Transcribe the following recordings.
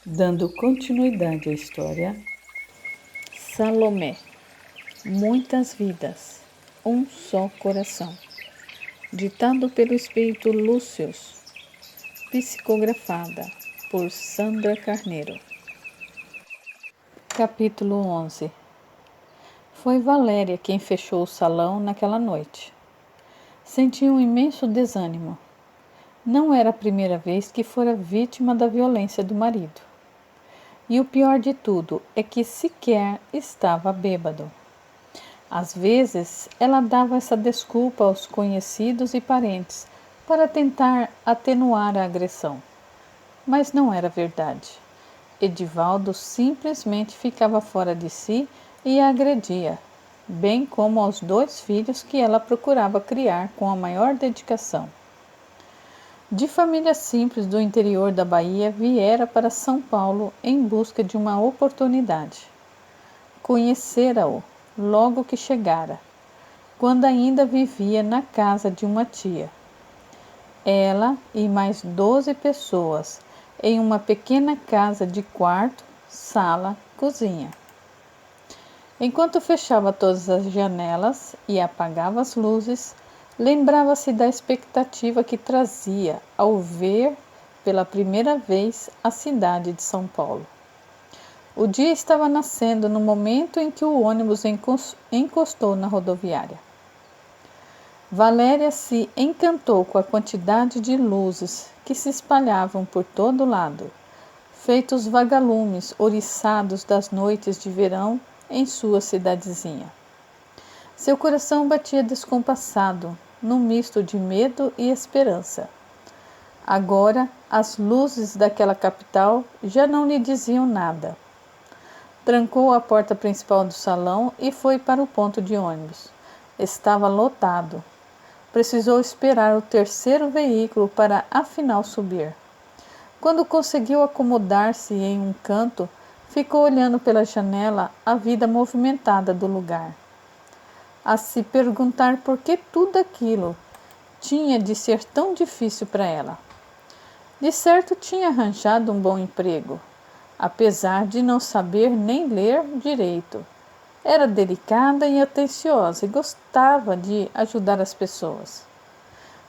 Dando continuidade à história, Salomé, muitas vidas, um só coração. Ditado pelo Espírito Lúcius, psicografada por Sandra Carneiro. Capítulo 11. Foi Valéria quem fechou o salão naquela noite. Sentia um imenso desânimo. Não era a primeira vez que fora vítima da violência do marido. E o pior de tudo é que sequer estava bêbado. Às vezes, ela dava essa desculpa aos conhecidos e parentes para tentar atenuar a agressão. Mas não era verdade. Edivaldo simplesmente ficava fora de si e a agredia, bem como aos 2 filhos que ela procurava criar com a maior dedicação. De família simples do interior da Bahia, viera para São Paulo em busca de uma oportunidade. Conhecera-o logo que chegara, quando ainda vivia na casa de uma tia. Ela e mais 12 pessoas em uma pequena casa de quarto, sala, cozinha. Enquanto fechava todas as janelas e apagava as luzes, lembrava-se da expectativa que trazia ao ver pela primeira vez a cidade de São Paulo. O dia estava nascendo no momento em que o ônibus encostou na rodoviária. Valéria se encantou com a quantidade de luzes que se espalhavam por todo lado, feitos vagalumes oriçados das noites de verão em sua cidadezinha. Seu coração batia descompassado, num misto de medo e esperança. Agora, as luzes daquela capital já não lhe diziam nada. Trancou a porta principal do salão e foi para o ponto de ônibus. Estava lotado. Precisou esperar o 3º veículo para afinal subir. Quando conseguiu acomodar-se em um canto, ficou olhando pela janela a vida movimentada do lugar. A se perguntar por que tudo aquilo tinha de ser tão difícil para ela. De certo tinha arranjado um bom emprego, apesar de não saber nem ler direito. Era delicada e atenciosa e gostava de ajudar as pessoas.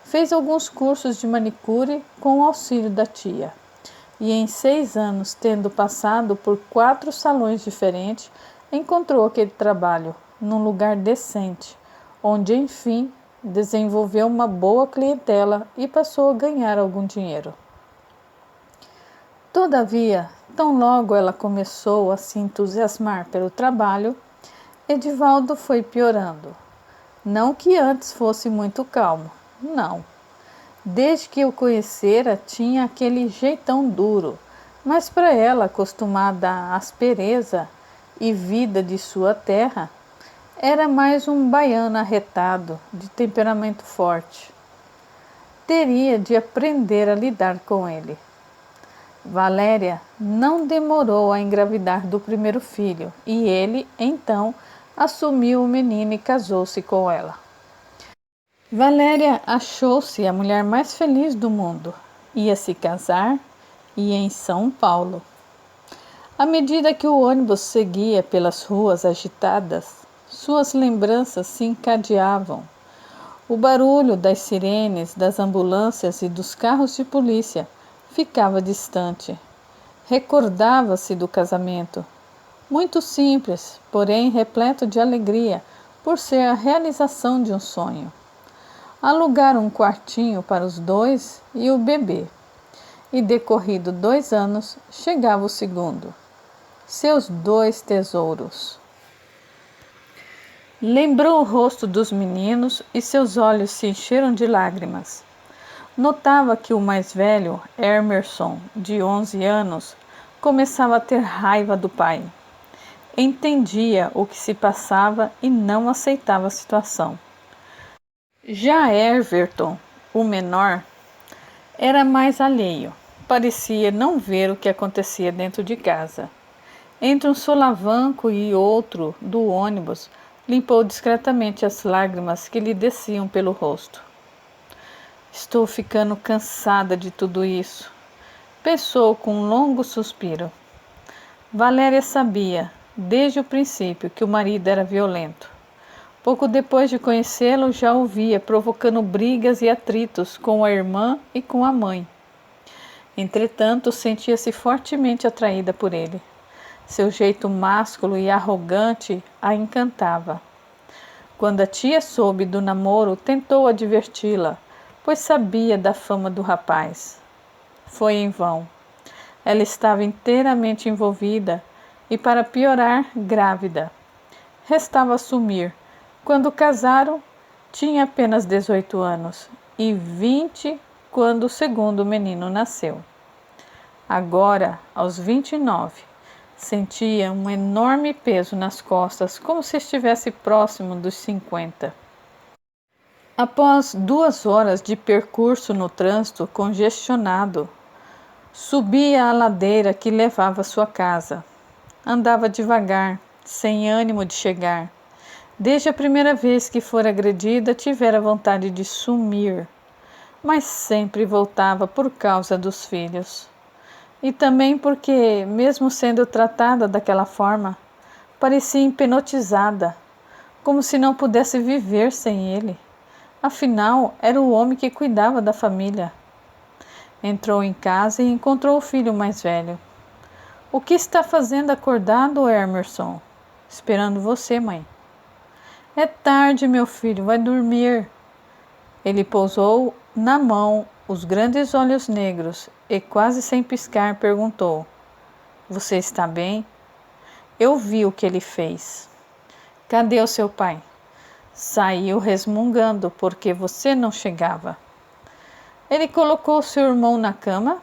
Fez alguns cursos de manicure com o auxílio da tia. E em 6 anos, tendo passado por 4 salões diferentes, encontrou aquele trabalho num lugar decente, onde, enfim, desenvolveu uma boa clientela e passou a ganhar algum dinheiro. Todavia, tão logo ela começou a se entusiasmar pelo trabalho, Edivaldo foi piorando. Não que antes fosse muito calmo, não. Desde que o conhecera, tinha aquele jeitão duro, mas para ela, acostumada à aspereza e vida de sua terra, era mais um baiano arretado, de temperamento forte. Teria de aprender a lidar com ele. Valéria não demorou a engravidar do primeiro filho e ele, então, assumiu o menino e casou-se com ela. Valéria achou-se a mulher mais feliz do mundo. Ia se casar e em São Paulo. À medida que o ônibus seguia pelas ruas agitadas, suas lembranças se encadeavam. O barulho das sirenes, das ambulâncias e dos carros de polícia ficava distante. Recordava-se do casamento, muito simples, porém repleto de alegria, por ser a realização de um sonho. Alugaram um quartinho para os 2 e o bebê. E decorrido 2 anos, chegava o segundo. Seus 2 tesouros. Lembrou o rosto dos meninos e seus olhos se encheram de lágrimas. Notava que o mais velho, Emerson, de 11 anos, começava a ter raiva do pai. Entendia o que se passava e não aceitava a situação. Já Everton, o menor, era mais alheio. Parecia não ver o que acontecia dentro de casa. Entre um solavanco e outro do ônibus, limpou discretamente as lágrimas que lhe desciam pelo rosto. Estou ficando cansada de tudo isso. pensou com um longo suspiro. Valéria sabia, desde o princípio, que o marido era violento. Pouco depois de conhecê-lo, já o via provocando brigas e atritos com a irmã e com a mãe. Entretanto, sentia-se fortemente atraída por ele. Seu jeito másculo e arrogante a encantava. Quando a tia soube do namoro, tentou adverti-la, pois sabia da fama do rapaz. Foi em vão. Ela estava inteiramente envolvida e, para piorar, grávida. Restava assumir. Quando casaram, tinha apenas 18 anos e 20 quando o segundo menino nasceu. Agora, aos 29, sentia um enorme peso nas costas, como se estivesse próximo dos 50. Após 2 horas de percurso no trânsito congestionado, subia a ladeira que levava à sua casa. Andava devagar, sem ânimo de chegar. Desde a primeira vez que fora agredida, tivera vontade de sumir, mas sempre voltava por causa dos filhos. E também porque, mesmo sendo tratada daquela forma, parecia hipnotizada, como se não pudesse viver sem ele. Afinal, era o homem que cuidava da família. Entrou em casa e encontrou o filho mais velho. — O que está fazendo acordado, Emerson? — Esperando você, mãe. — É tarde, meu filho, vai dormir. Ele pousou na mão os grandes olhos negros e, quase sem piscar, perguntou: — Você está bem? Eu vi o que ele fez. — Cadê o seu pai? — Saiu resmungando porque você não chegava. — Ele colocou seu irmão na cama?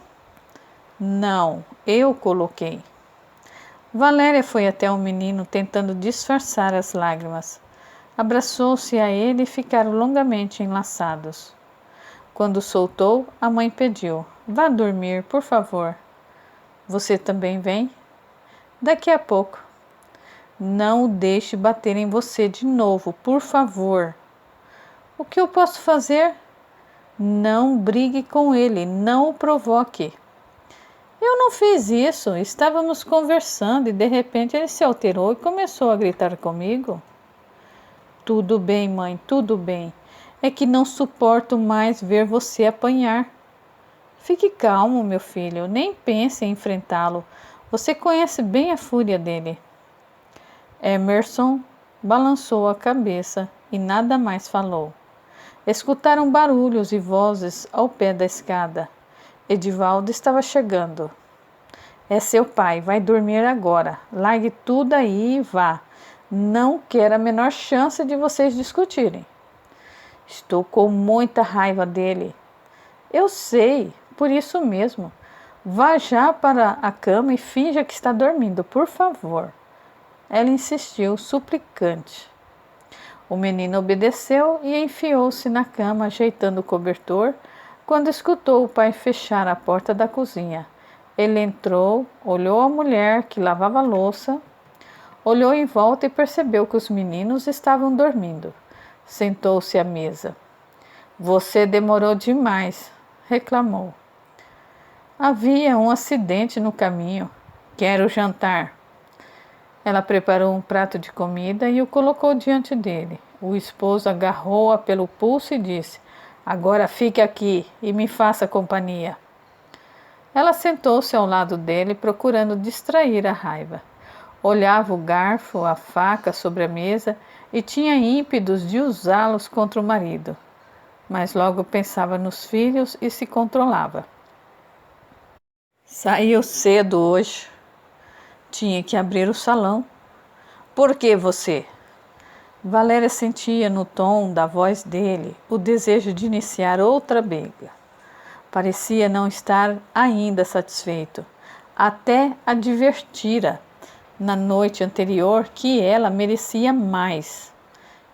— Não, eu coloquei. Valéria foi até o menino tentando disfarçar as lágrimas. Abraçou-se a ele e ficaram longamente enlaçados. Quando soltou, a mãe pediu: — Vá dormir, por favor. — Você também vem? — Daqui a pouco. — Não o deixe bater em você de novo, por favor. — O que eu posso fazer? — Não brigue com ele, não o provoque. — Eu não fiz isso, estávamos conversando e de repente ele se alterou e começou a gritar comigo. — Tudo bem, mãe, tudo bem. É que não suporto mais ver você apanhar. Fique calmo, meu filho, nem pense em enfrentá-lo. Você conhece bem a fúria dele. Emerson balançou a cabeça e nada mais falou. Escutaram barulhos e vozes ao pé da escada. Edivaldo estava chegando. — É seu pai, vai dormir agora. Largue tudo aí e vá. Não quero a menor chance de vocês discutirem. — Estou com muita raiva dele. — Eu sei, por isso mesmo. Vá já para a cama e finja que está dormindo, por favor. Ela insistiu, suplicante. O menino obedeceu e enfiou-se na cama, ajeitando o cobertor, quando escutou o pai fechar a porta da cozinha. Ele entrou, olhou a mulher que lavava a louça, olhou em volta e percebeu que os meninos estavam dormindo. Sentou-se à mesa. — Você demorou demais, reclamou. — Havia um acidente no caminho. Quero jantar. Ela preparou um prato de comida e o colocou diante dele. O esposo agarrou-a pelo pulso e disse: — Agora fique aqui e me faça companhia. Ela sentou-se ao lado dele, procurando distrair a raiva. Olhava o garfo, a faca sobre a mesa e tinha ímpetos de usá-los contra o marido. Mas logo pensava nos filhos e se controlava. Saiu cedo hoje. Tinha que abrir o salão. — Por que você? Valéria sentia no tom da voz dele o desejo de iniciar outra briga. Parecia não estar ainda satisfeito. Até advertira na noite anterior que ela merecia mais.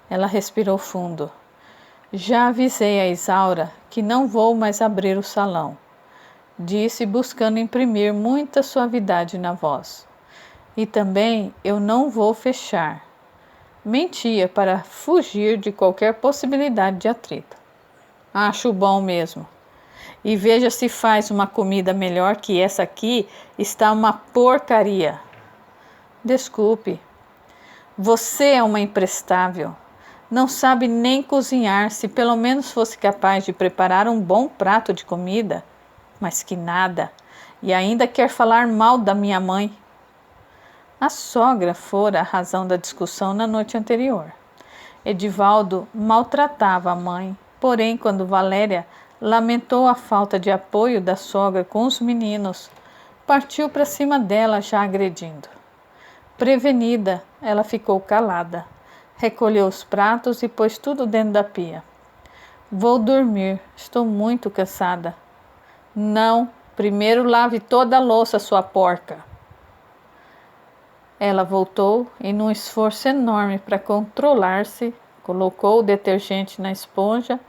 Ela respirou fundo. — Já avisei a Isaura que não vou mais abrir o salão, disse, buscando imprimir muita suavidade na voz. E também eu não vou fechar. Mentia para fugir de qualquer possibilidade de atrito. Acho bom mesmo. e veja se faz uma comida melhor que essa aqui, está uma porcaria. Desculpe, você é uma imprestável. Não sabe nem cozinhar, se pelo menos fosse capaz de preparar um bom prato de comida. Mas que nada, e ainda quer falar mal da minha mãe. A sogra fora a razão da discussão na noite anterior. Edivaldo maltratava a mãe, porém, quando Valéria lamentou a falta de apoio da sogra com os meninos, partiu para cima dela já agredindo. Prevenida, ela ficou calada, recolheu os pratos e pôs tudo dentro da pia. Vou dormir, estou muito cansada. Não, primeiro lave toda a louça, sua porca. Ela voltou e, num esforço enorme para controlar-se, colocou o detergente na esponja,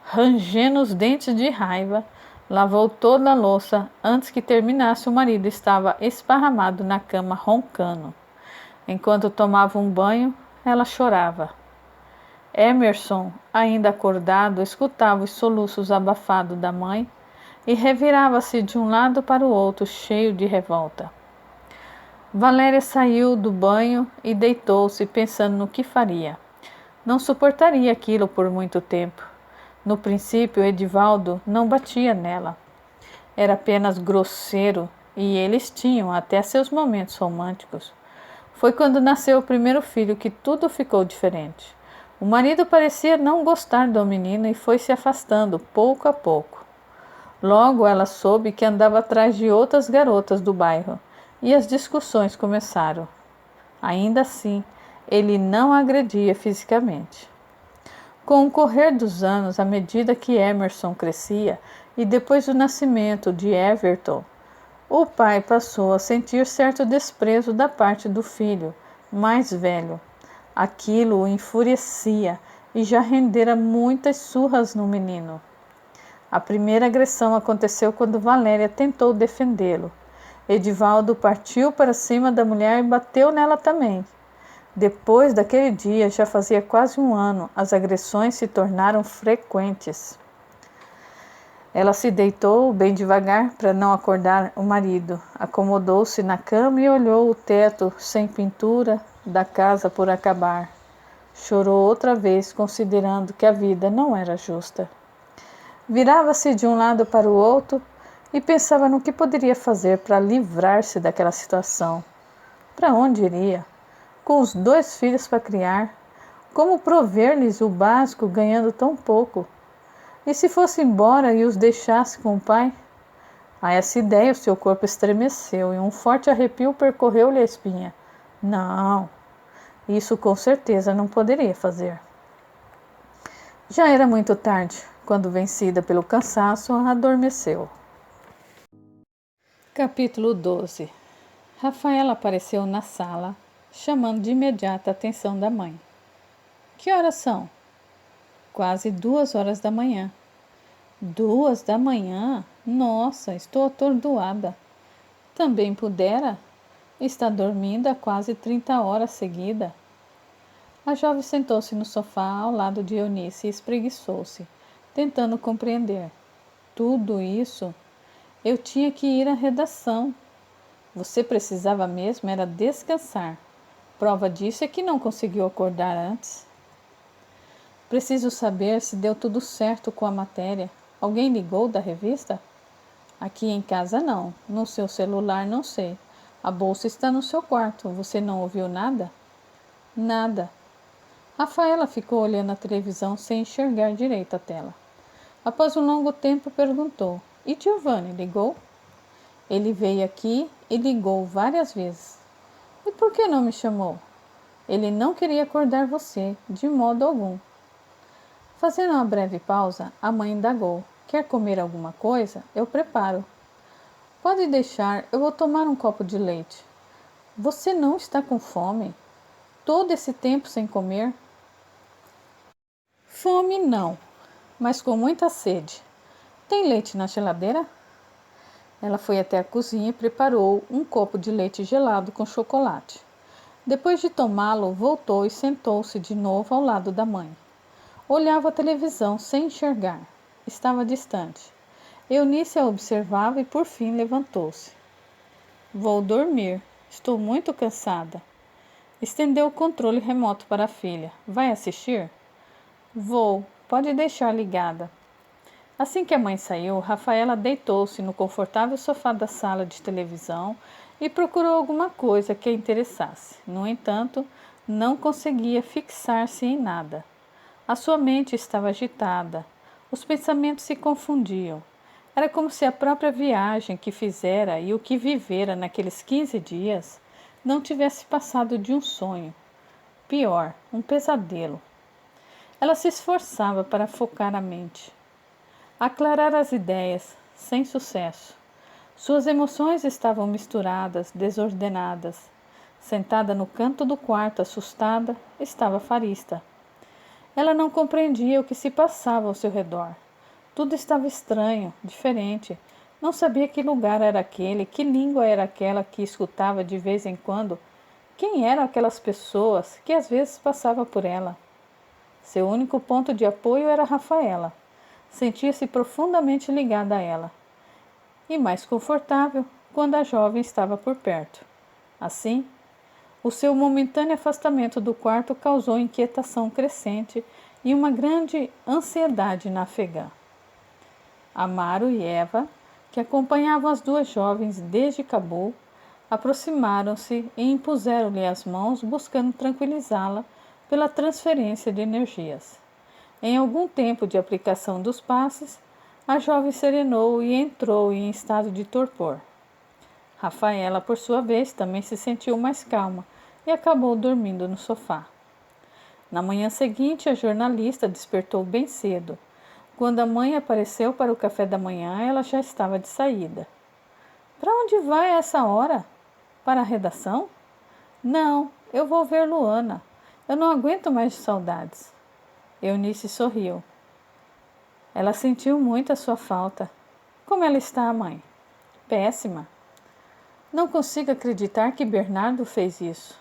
rangendo os dentes de raiva, lavou toda a louça. Antes que terminasse, o marido estava esparramado na cama roncando. Enquanto tomava um banho, ela chorava. Emerson, ainda acordado, escutava os soluços abafados da mãe e revirava-se de um lado para o outro, cheio de revolta. Valéria saiu do banho e deitou-se, pensando no que faria. Não suportaria aquilo por muito tempo. No princípio, Edivaldo não batia nela. Era apenas grosseiro e eles tinham até seus momentos românticos. Foi quando nasceu o primeiro filho que tudo ficou diferente. O marido parecia não gostar do menino e foi se afastando pouco a pouco. Logo ela soube que andava atrás de outras garotas do bairro e as discussões começaram. Ainda assim, ele não a agredia fisicamente. Com o correr dos anos, à medida que Emerson crescia e depois do nascimento de Everton, o pai passou a sentir certo desprezo da parte do filho mais velho. Aquilo o enfurecia e já rendera muitas surras no menino. A primeira agressão aconteceu quando Valéria tentou defendê-lo. Edivaldo partiu para cima da mulher e bateu nela também. Depois daquele dia, já fazia quase um ano, as agressões se tornaram frequentes. Ela se deitou bem devagar para não acordar o marido. Acomodou-se na cama e olhou o teto sem pintura da casa por acabar. Chorou outra vez, considerando que a vida não era justa. Virava-se de um lado para o outro e pensava no que poderia fazer para livrar-se daquela situação. Para onde iria? Com os 2 filhos para criar, como prover-lhes o básico ganhando tão pouco? E se fosse embora e os deixasse com o pai? A essa ideia o seu corpo estremeceu e um forte arrepio percorreu-lhe a espinha. Não, isso com certeza não poderia fazer. Já era muito tarde, quando, vencida pelo cansaço, adormeceu. Capítulo 12. Rafaela apareceu na sala, chamando de imediato a atenção da mãe. Que horas são? Quase 2 horas da manhã. 2 da manhã? Nossa, estou atordoada. Também pudera? Está dormindo há quase 30 horas seguidas. A jovem sentou-se no sofá ao lado de Eunice e espreguiçou-se, tentando compreender. Tudo isso? Eu tinha que ir à redação. Você precisava mesmo era descansar. Prova disso é que não conseguiu acordar antes. Preciso saber se deu tudo certo com a matéria. Alguém ligou da revista? Aqui em casa não. No seu celular não sei. A bolsa está no seu quarto. Você não ouviu nada? Nada. Rafaela ficou olhando a televisão sem enxergar direito a tela. Após um longo tempo perguntou. E Giovanni ligou? Ele veio aqui e ligou várias vezes. E por que não me chamou? Ele não queria acordar você, de modo algum. Fazendo uma breve pausa, a mãe indagou. Quer comer alguma coisa? Eu preparo. Pode deixar, eu vou tomar um copo de leite. Você não está com fome? Todo esse tempo sem comer? Fome não, mas com muita sede. Tem leite na geladeira? Ela foi até a cozinha e preparou um copo de leite gelado com chocolate. Depois de tomá-lo, voltou e sentou-se de novo ao lado da mãe. Olhava a televisão sem enxergar. Estava distante. Eunice a observava e por fim levantou-se. Vou dormir. Estou muito cansada. Estendeu o controle remoto para a filha. Vai assistir? Vou. Pode deixar ligada. Assim que a mãe saiu, Rafaela deitou-se no confortável sofá da sala de televisão e procurou alguma coisa que a interessasse. No entanto, não conseguia fixar-se em nada. A sua mente estava agitada. Os pensamentos se confundiam. Era como se a própria viagem que fizera e o que vivera naqueles 15 dias não tivesse passado de um sonho. Pior, um pesadelo. Ela se esforçava para focar a mente, aclarar as ideias, sem sucesso. Suas emoções estavam misturadas, desordenadas. Sentada no canto do quarto, assustada, estava Farista. Ela não compreendia o que se passava ao seu redor. Tudo estava estranho, diferente. Não sabia que lugar era aquele, que língua era aquela que escutava de vez em quando. Quem eram aquelas pessoas que às vezes passavam por ela? Seu único ponto de apoio era Rafaela. Sentia-se profundamente ligada a ela. E mais confortável quando a jovem estava por perto. Assim, o seu momentâneo afastamento do quarto causou inquietação crescente e uma grande ansiedade na afegã. Amaro e Eva, que acompanhavam as duas jovens desde Cabul, aproximaram-se e impuseram-lhe as mãos, buscando tranquilizá-la pela transferência de energias. Em algum tempo de aplicação dos passes, a jovem serenou e entrou em estado de torpor. Rafaela, por sua vez, também se sentiu mais calma e acabou dormindo no sofá. Na manhã seguinte, a jornalista despertou bem cedo. Quando a mãe apareceu para o café da manhã, ela já estava de saída. Para onde vai a essa hora? Para a redação? Não, eu vou ver Luana. Eu não aguento mais saudades. Eunice sorriu. Ela sentiu muito a sua falta. Como ela está, mãe? Péssima. Não consigo acreditar que Bernardo fez isso.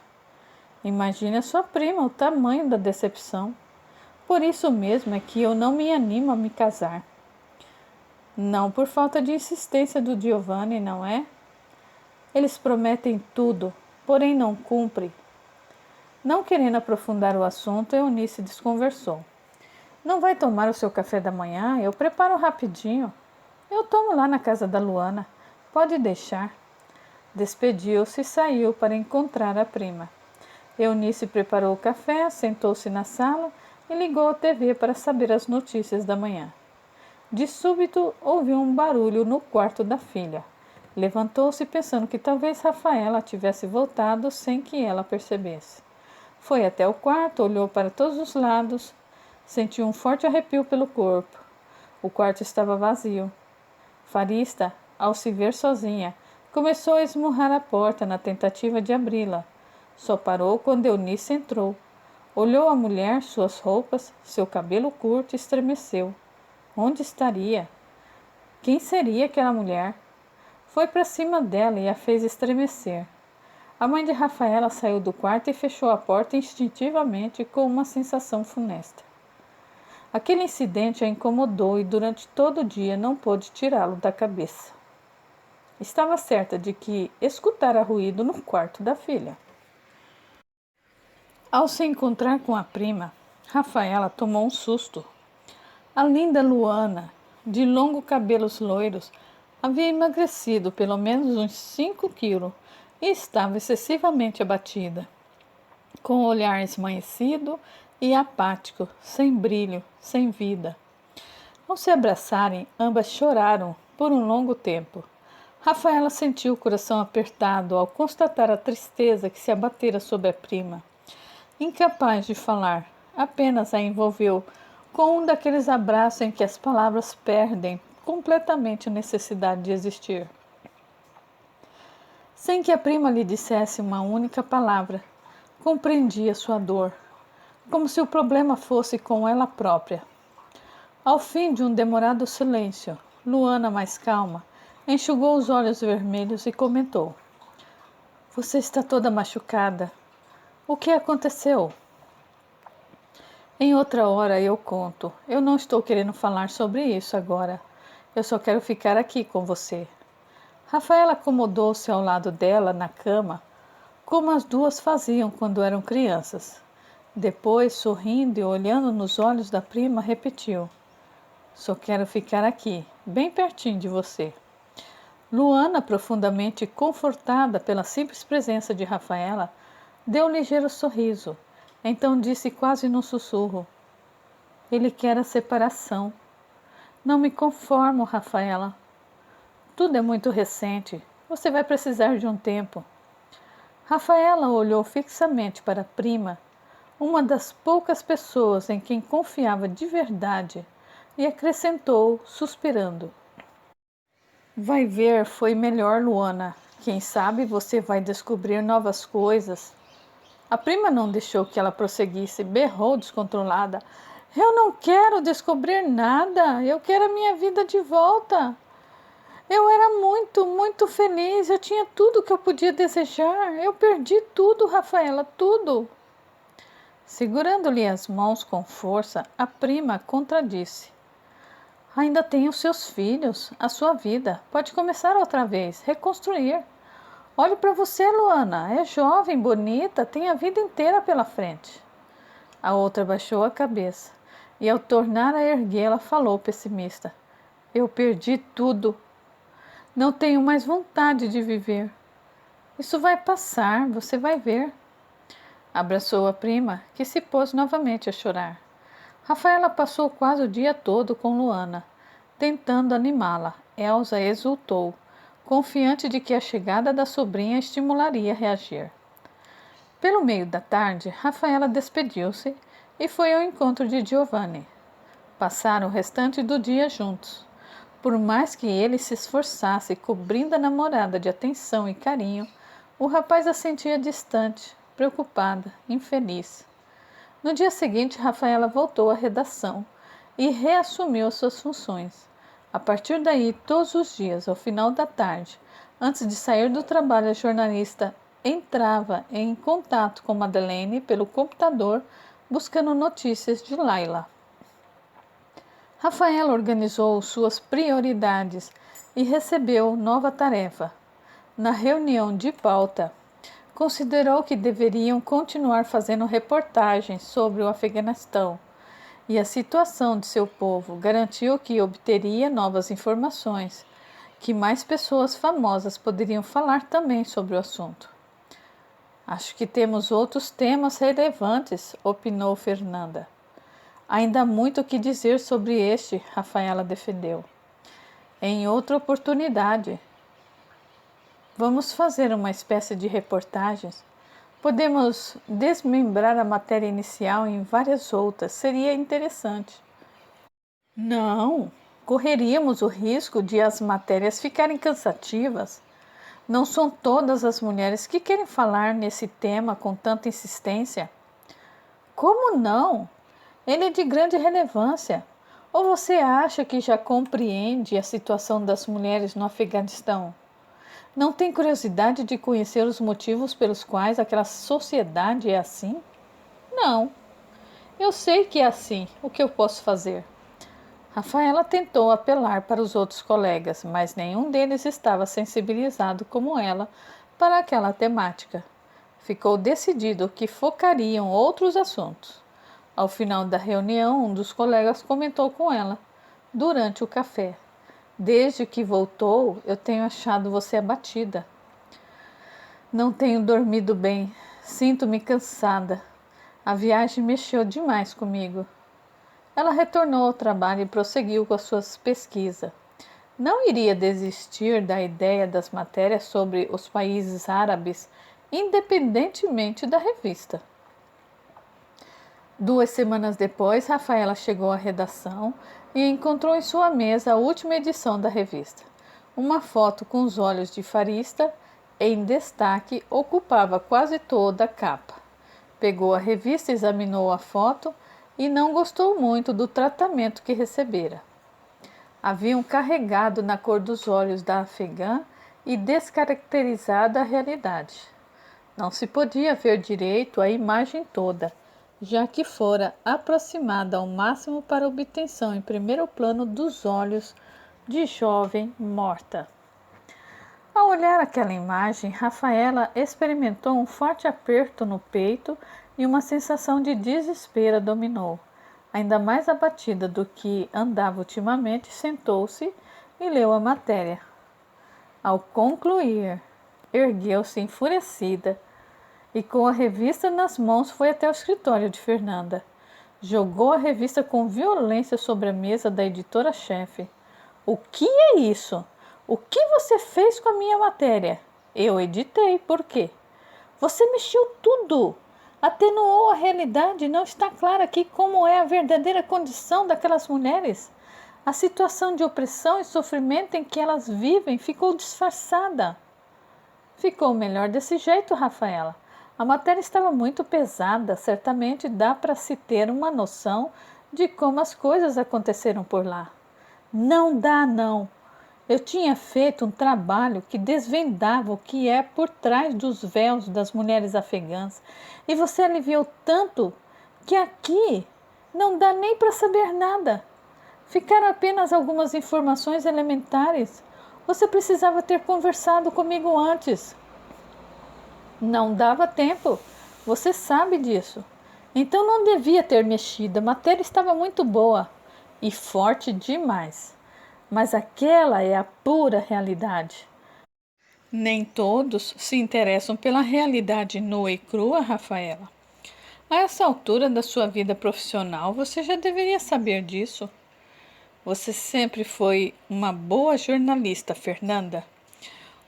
Imagine a sua prima, o tamanho da decepção. Por isso mesmo é que eu não me animo a me casar. Não por falta de insistência do Giovanni, não é? Eles prometem tudo, porém não cumprem. Não querendo aprofundar o assunto, Eunice desconversou. Não vai tomar o seu café da manhã? Eu preparo rapidinho. Eu tomo lá na casa da Luana. Pode deixar. Despediu-se e saiu para encontrar a prima. Eunice preparou o café, sentou-se na sala e ligou a TV para saber as notícias da manhã. De súbito, ouviu um barulho no quarto da filha. Levantou-se pensando que talvez Rafaela tivesse voltado sem que ela percebesse. Foi até o quarto, olhou para todos os lados, sentiu um forte arrepio pelo corpo. O quarto estava vazio. Farista, ao se ver sozinha, começou a esmurrar a porta na tentativa de abri-la. Só parou quando Eunice entrou. Olhou a mulher, suas roupas, seu cabelo curto e estremeceu. Onde estaria? Quem seria aquela mulher? Foi para cima dela e a fez estremecer. A mãe de Rafaela saiu do quarto e fechou a porta instintivamente com uma sensação funesta. Aquele incidente a incomodou e durante todo o dia não pôde tirá-lo da cabeça. Estava certa de que escutara ruído no quarto da filha. Ao se encontrar com a prima, Rafaela tomou um susto. A linda Luana, de longos cabelos loiros, havia emagrecido pelo menos uns 5 quilos e estava excessivamente abatida, com o olhar esmaecido e apático, sem brilho, sem vida. Ao se abraçarem, ambas choraram por um longo tempo. Rafaela sentiu o coração apertado ao constatar a tristeza que se abatera sobre a prima. Incapaz de falar, apenas a envolveu com um daqueles abraços em que as palavras perdem completamente a necessidade de existir. Sem que a prima lhe dissesse uma única palavra, compreendia sua dor, como se o problema fosse com ela própria. Ao fim de um demorado silêncio, Luana, mais calma, enxugou os olhos vermelhos e comentou: Você está toda machucada. O que aconteceu? Em outra hora eu conto. Eu não estou querendo falar sobre isso agora. Eu só quero ficar aqui com você. Rafaela acomodou-se ao lado dela na cama, como as duas faziam quando eram crianças. Depois, sorrindo e olhando nos olhos da prima, repetiu: só quero ficar aqui, bem pertinho de você. Luana, profundamente confortada pela simples presença de Rafaela, deu um ligeiro sorriso. Então disse quase num sussurro: ele quer a separação. Não me conformo, Rafaela. Tudo é muito recente. Você vai precisar de um tempo. Rafaela olhou fixamente para a prima, uma das poucas pessoas em quem confiava de verdade, e acrescentou, suspirando: vai ver, foi melhor, Luana. Quem sabe você vai descobrir novas coisas. A prima não deixou que ela prosseguisse, berrou descontrolada: eu não quero descobrir nada, eu quero a minha vida de volta. Eu era muito, muito feliz, eu tinha tudo que eu podia desejar. Eu perdi tudo, Rafaela, tudo. Segurando-lhe as mãos com força, a prima contradisse: ainda tem os seus filhos, a sua vida. Pode começar outra vez, reconstruir. Olhe para você, Luana. É jovem, bonita, tem a vida inteira pela frente. A outra baixou a cabeça e, ao tornar a erguê-la, falou pessimista: eu perdi tudo. Não tenho mais vontade de viver. Isso vai passar, você vai ver. Abraçou a prima, que se pôs novamente a chorar. Rafaela passou quase o dia todo com Luana, tentando animá-la. Elsa exultou, confiante de que a chegada da sobrinha estimularia a reagir. Pelo meio da tarde, Rafaela despediu-se e foi ao encontro de Giovanni. Passaram o restante do dia juntos. Por mais que ele se esforçasse cobrindo a namorada de atenção e carinho, o rapaz a sentia distante, preocupada, infeliz. No dia seguinte, Rafaela voltou à redação e reassumiu suas funções. A partir daí, todos os dias, ao final da tarde, antes de sair do trabalho, a jornalista entrava em contato com Madeleine pelo computador, buscando notícias de Laila. Rafaela organizou suas prioridades e recebeu nova tarefa. Na reunião de pauta, considerou que deveriam continuar fazendo reportagens sobre o Afeganistão e a situação de seu povo. Garantiu que obteria novas informações, que mais pessoas famosas poderiam falar também sobre o assunto. Acho que temos outros temas relevantes, opinou Fernanda. Ainda há muito o que dizer sobre este, Rafaela defendeu. Em outra oportunidade, vamos fazer uma espécie de reportagens. Podemos desmembrar a matéria inicial em várias outras. Seria interessante. Não, correríamos o risco de as matérias ficarem cansativas. Não são todas as mulheres que querem falar nesse tema com tanta insistência. Como não? Ele é de grande relevância. Ou você acha que já compreende a situação das mulheres no Afeganistão? Não tem curiosidade de conhecer os motivos pelos quais aquela sociedade é assim? Não. Eu sei que é assim. O que eu posso fazer? Rafaela tentou apelar para os outros colegas, mas nenhum deles estava sensibilizado como ela para aquela temática. Ficou decidido que focariam outros assuntos. Ao final da reunião, um dos colegas comentou com ela, durante o café: desde que voltou, eu tenho achado você abatida. Não tenho dormido bem, sinto-me cansada. A viagem mexeu demais comigo. Ela retornou ao trabalho e prosseguiu com as suas pesquisas. Não iria desistir da ideia das matérias sobre os países árabes, independentemente da revista. 2 semanas depois, Rafaela chegou à redação e encontrou em sua mesa a última edição da revista. Uma foto com os olhos de Farista em destaque ocupava quase toda a capa. Pegou a revista, examinou a foto e não gostou muito do tratamento que recebera. Haviam carregado na cor dos olhos da afegã e descaracterizado a realidade. Não se podia ver direito a imagem toda, já que fora aproximada ao máximo para obtenção em primeiro plano dos olhos de jovem morta. Ao olhar aquela imagem, Rafaela experimentou um forte aperto no peito e uma sensação de desespero a dominou. Ainda mais abatida do que andava ultimamente, sentou-se e leu a matéria. Ao concluir, ergueu-se enfurecida e, com a revista nas mãos, foi até o escritório de Fernanda. Jogou a revista com violência sobre a mesa da editora-chefe. O que é isso? O que você fez com a minha matéria? Eu editei, por quê? Você mexeu tudo. Atenuou a realidade. Não está clara aqui como é a verdadeira condição daquelas mulheres. A situação de opressão e sofrimento em que elas vivem ficou disfarçada. Ficou melhor desse jeito, Rafaela. A matéria estava muito pesada, certamente dá para se ter uma noção de como as coisas aconteceram por lá. Não dá, não. Eu tinha feito um trabalho que desvendava o que é por trás dos véus das mulheres afegãs e você aliviou tanto que aqui não dá nem para saber nada. Ficaram apenas algumas informações elementares. Você precisava ter conversado comigo antes. Não dava tempo. Você sabe disso. Então não devia ter mexido. A matéria estava muito boa e forte demais. Mas aquela é a pura realidade. Nem todos se interessam pela realidade nua e crua, Rafaela. A essa altura da sua vida profissional, você já deveria saber disso. Você sempre foi uma boa jornalista, Fernanda.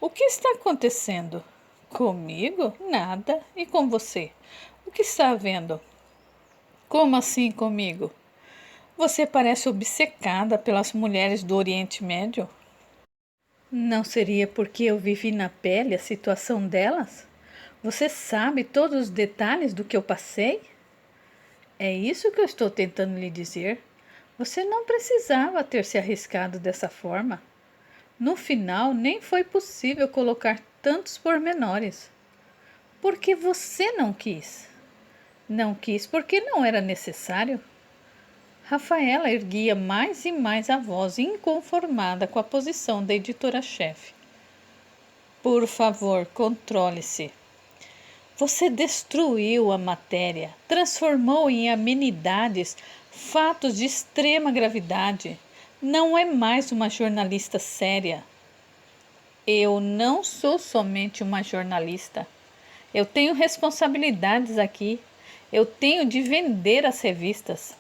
O que está acontecendo? Comigo? Nada. E com você? O que está havendo? Como assim comigo? Você parece obcecada pelas mulheres do Oriente Médio? Não seria porque eu vivi na pele a situação delas? Você sabe todos os detalhes do que eu passei? É isso que eu estou tentando lhe dizer. Você não precisava ter se arriscado dessa forma. No final, nem foi possível colocar tantos pormenores. Porque você não quis. Não quis porque não era necessário. Rafaela erguia mais e mais a voz, inconformada com a posição da editora-chefe. Por favor, controle-se. Você destruiu a matéria, transformou em amenidades fatos de extrema gravidade. Não é mais uma jornalista séria. Eu não sou somente uma jornalista. Eu tenho responsabilidades aqui. Eu tenho de vender as revistas.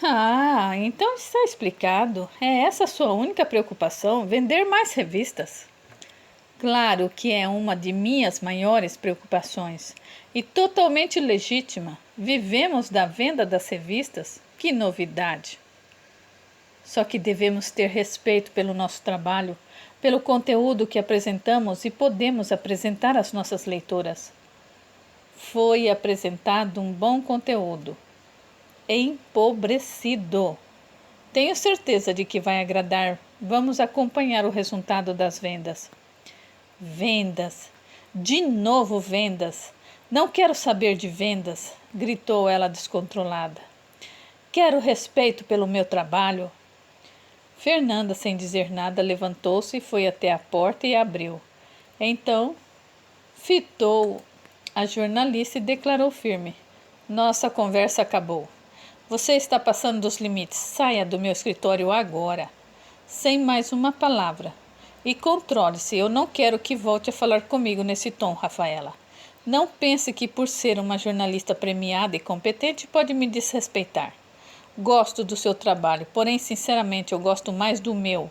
Ah, então está explicado. É essa a sua única preocupação, vender mais revistas? Claro que é uma de minhas maiores preocupações e totalmente legítima. Vivemos da venda das revistas. Que novidade! Só que devemos ter respeito pelo nosso trabalho, pelo conteúdo que apresentamos e podemos apresentar às nossas leitoras. Foi apresentado um bom conteúdo, empobrecido. Tenho certeza de que vai agradar. Vamos acompanhar o resultado das vendas. Vendas! De novo vendas! Não quero saber de vendas! Gritou ela descontrolada. Quero respeito pelo meu trabalho. Fernanda, sem dizer nada, levantou-se e foi até a porta e abriu. Então, fitou a jornalista e declarou firme: Nossa conversa acabou. Você está passando dos limites. Saia do meu escritório agora. Sem mais uma palavra. E controle-se. Eu não quero que volte a falar comigo nesse tom, Rafaela. Não pense que por ser uma jornalista premiada e competente pode me desrespeitar. Gosto do seu trabalho, porém, sinceramente, eu gosto mais do meu.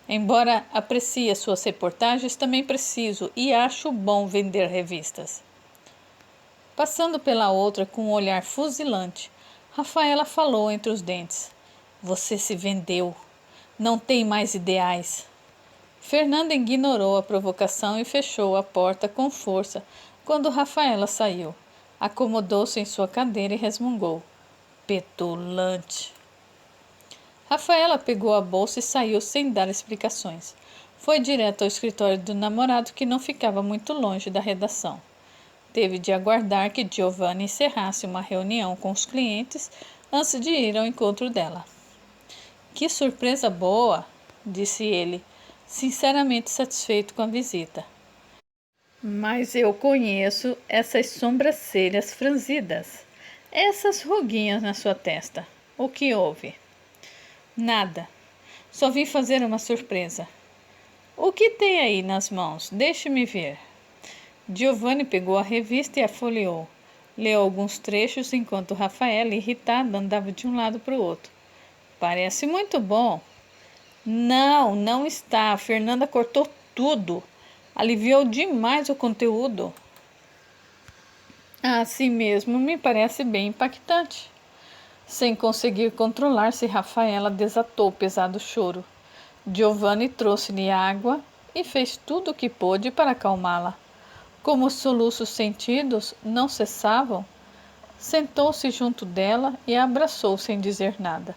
Embora aprecie as suas reportagens, também preciso e acho bom vender revistas. Passando pela outra com um olhar fuzilante, Rafaela falou entre os dentes. Você se vendeu. Não tem mais ideais. Fernanda ignorou a provocação e fechou a porta com força quando Rafaela saiu. Acomodou-se em sua cadeira e resmungou. Petulante. Rafaela pegou a bolsa e saiu sem dar explicações. Foi direto ao escritório do namorado, que não ficava muito longe da redação. Teve de aguardar que Giovanni encerrasse uma reunião com os clientes antes de ir ao encontro dela. Que surpresa boa, disse ele, sinceramente satisfeito com a visita. Mas eu conheço essas sobrancelhas franzidas, essas ruguinhas na sua testa. O que houve? Nada. Só vim fazer uma surpresa. O que tem aí nas mãos? Deixe-me ver. Giovanni pegou a revista e a folheou. Leu alguns trechos enquanto Rafaela, irritada, andava de um lado para o outro. Parece muito bom. Não, não está. A Fernanda cortou tudo. Aliviou demais o conteúdo. Assim mesmo, me parece bem impactante. Sem conseguir controlar-se, Rafaela desatou pesado choro. Giovanni trouxe-lhe água e fez tudo o que pôde para acalmá-la. Como os soluços sentidos não cessavam, sentou-se junto dela e a abraçou sem dizer nada.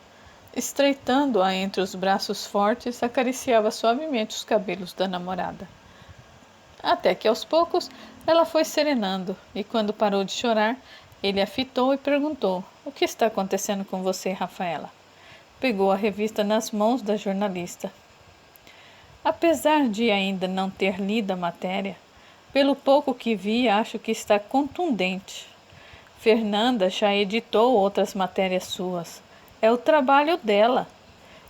Estreitando-a entre os braços fortes, acariciava suavemente os cabelos da namorada. Até que aos poucos ela foi serenando, e quando parou de chorar, ele a fitou e perguntou: "O que está acontecendo com você, Rafaela?" Pegou a revista nas mãos da jornalista. Apesar de ainda não ter lido a matéria, pelo pouco que vi, acho que está contundente. Fernanda já editou outras matérias suas. É o trabalho dela.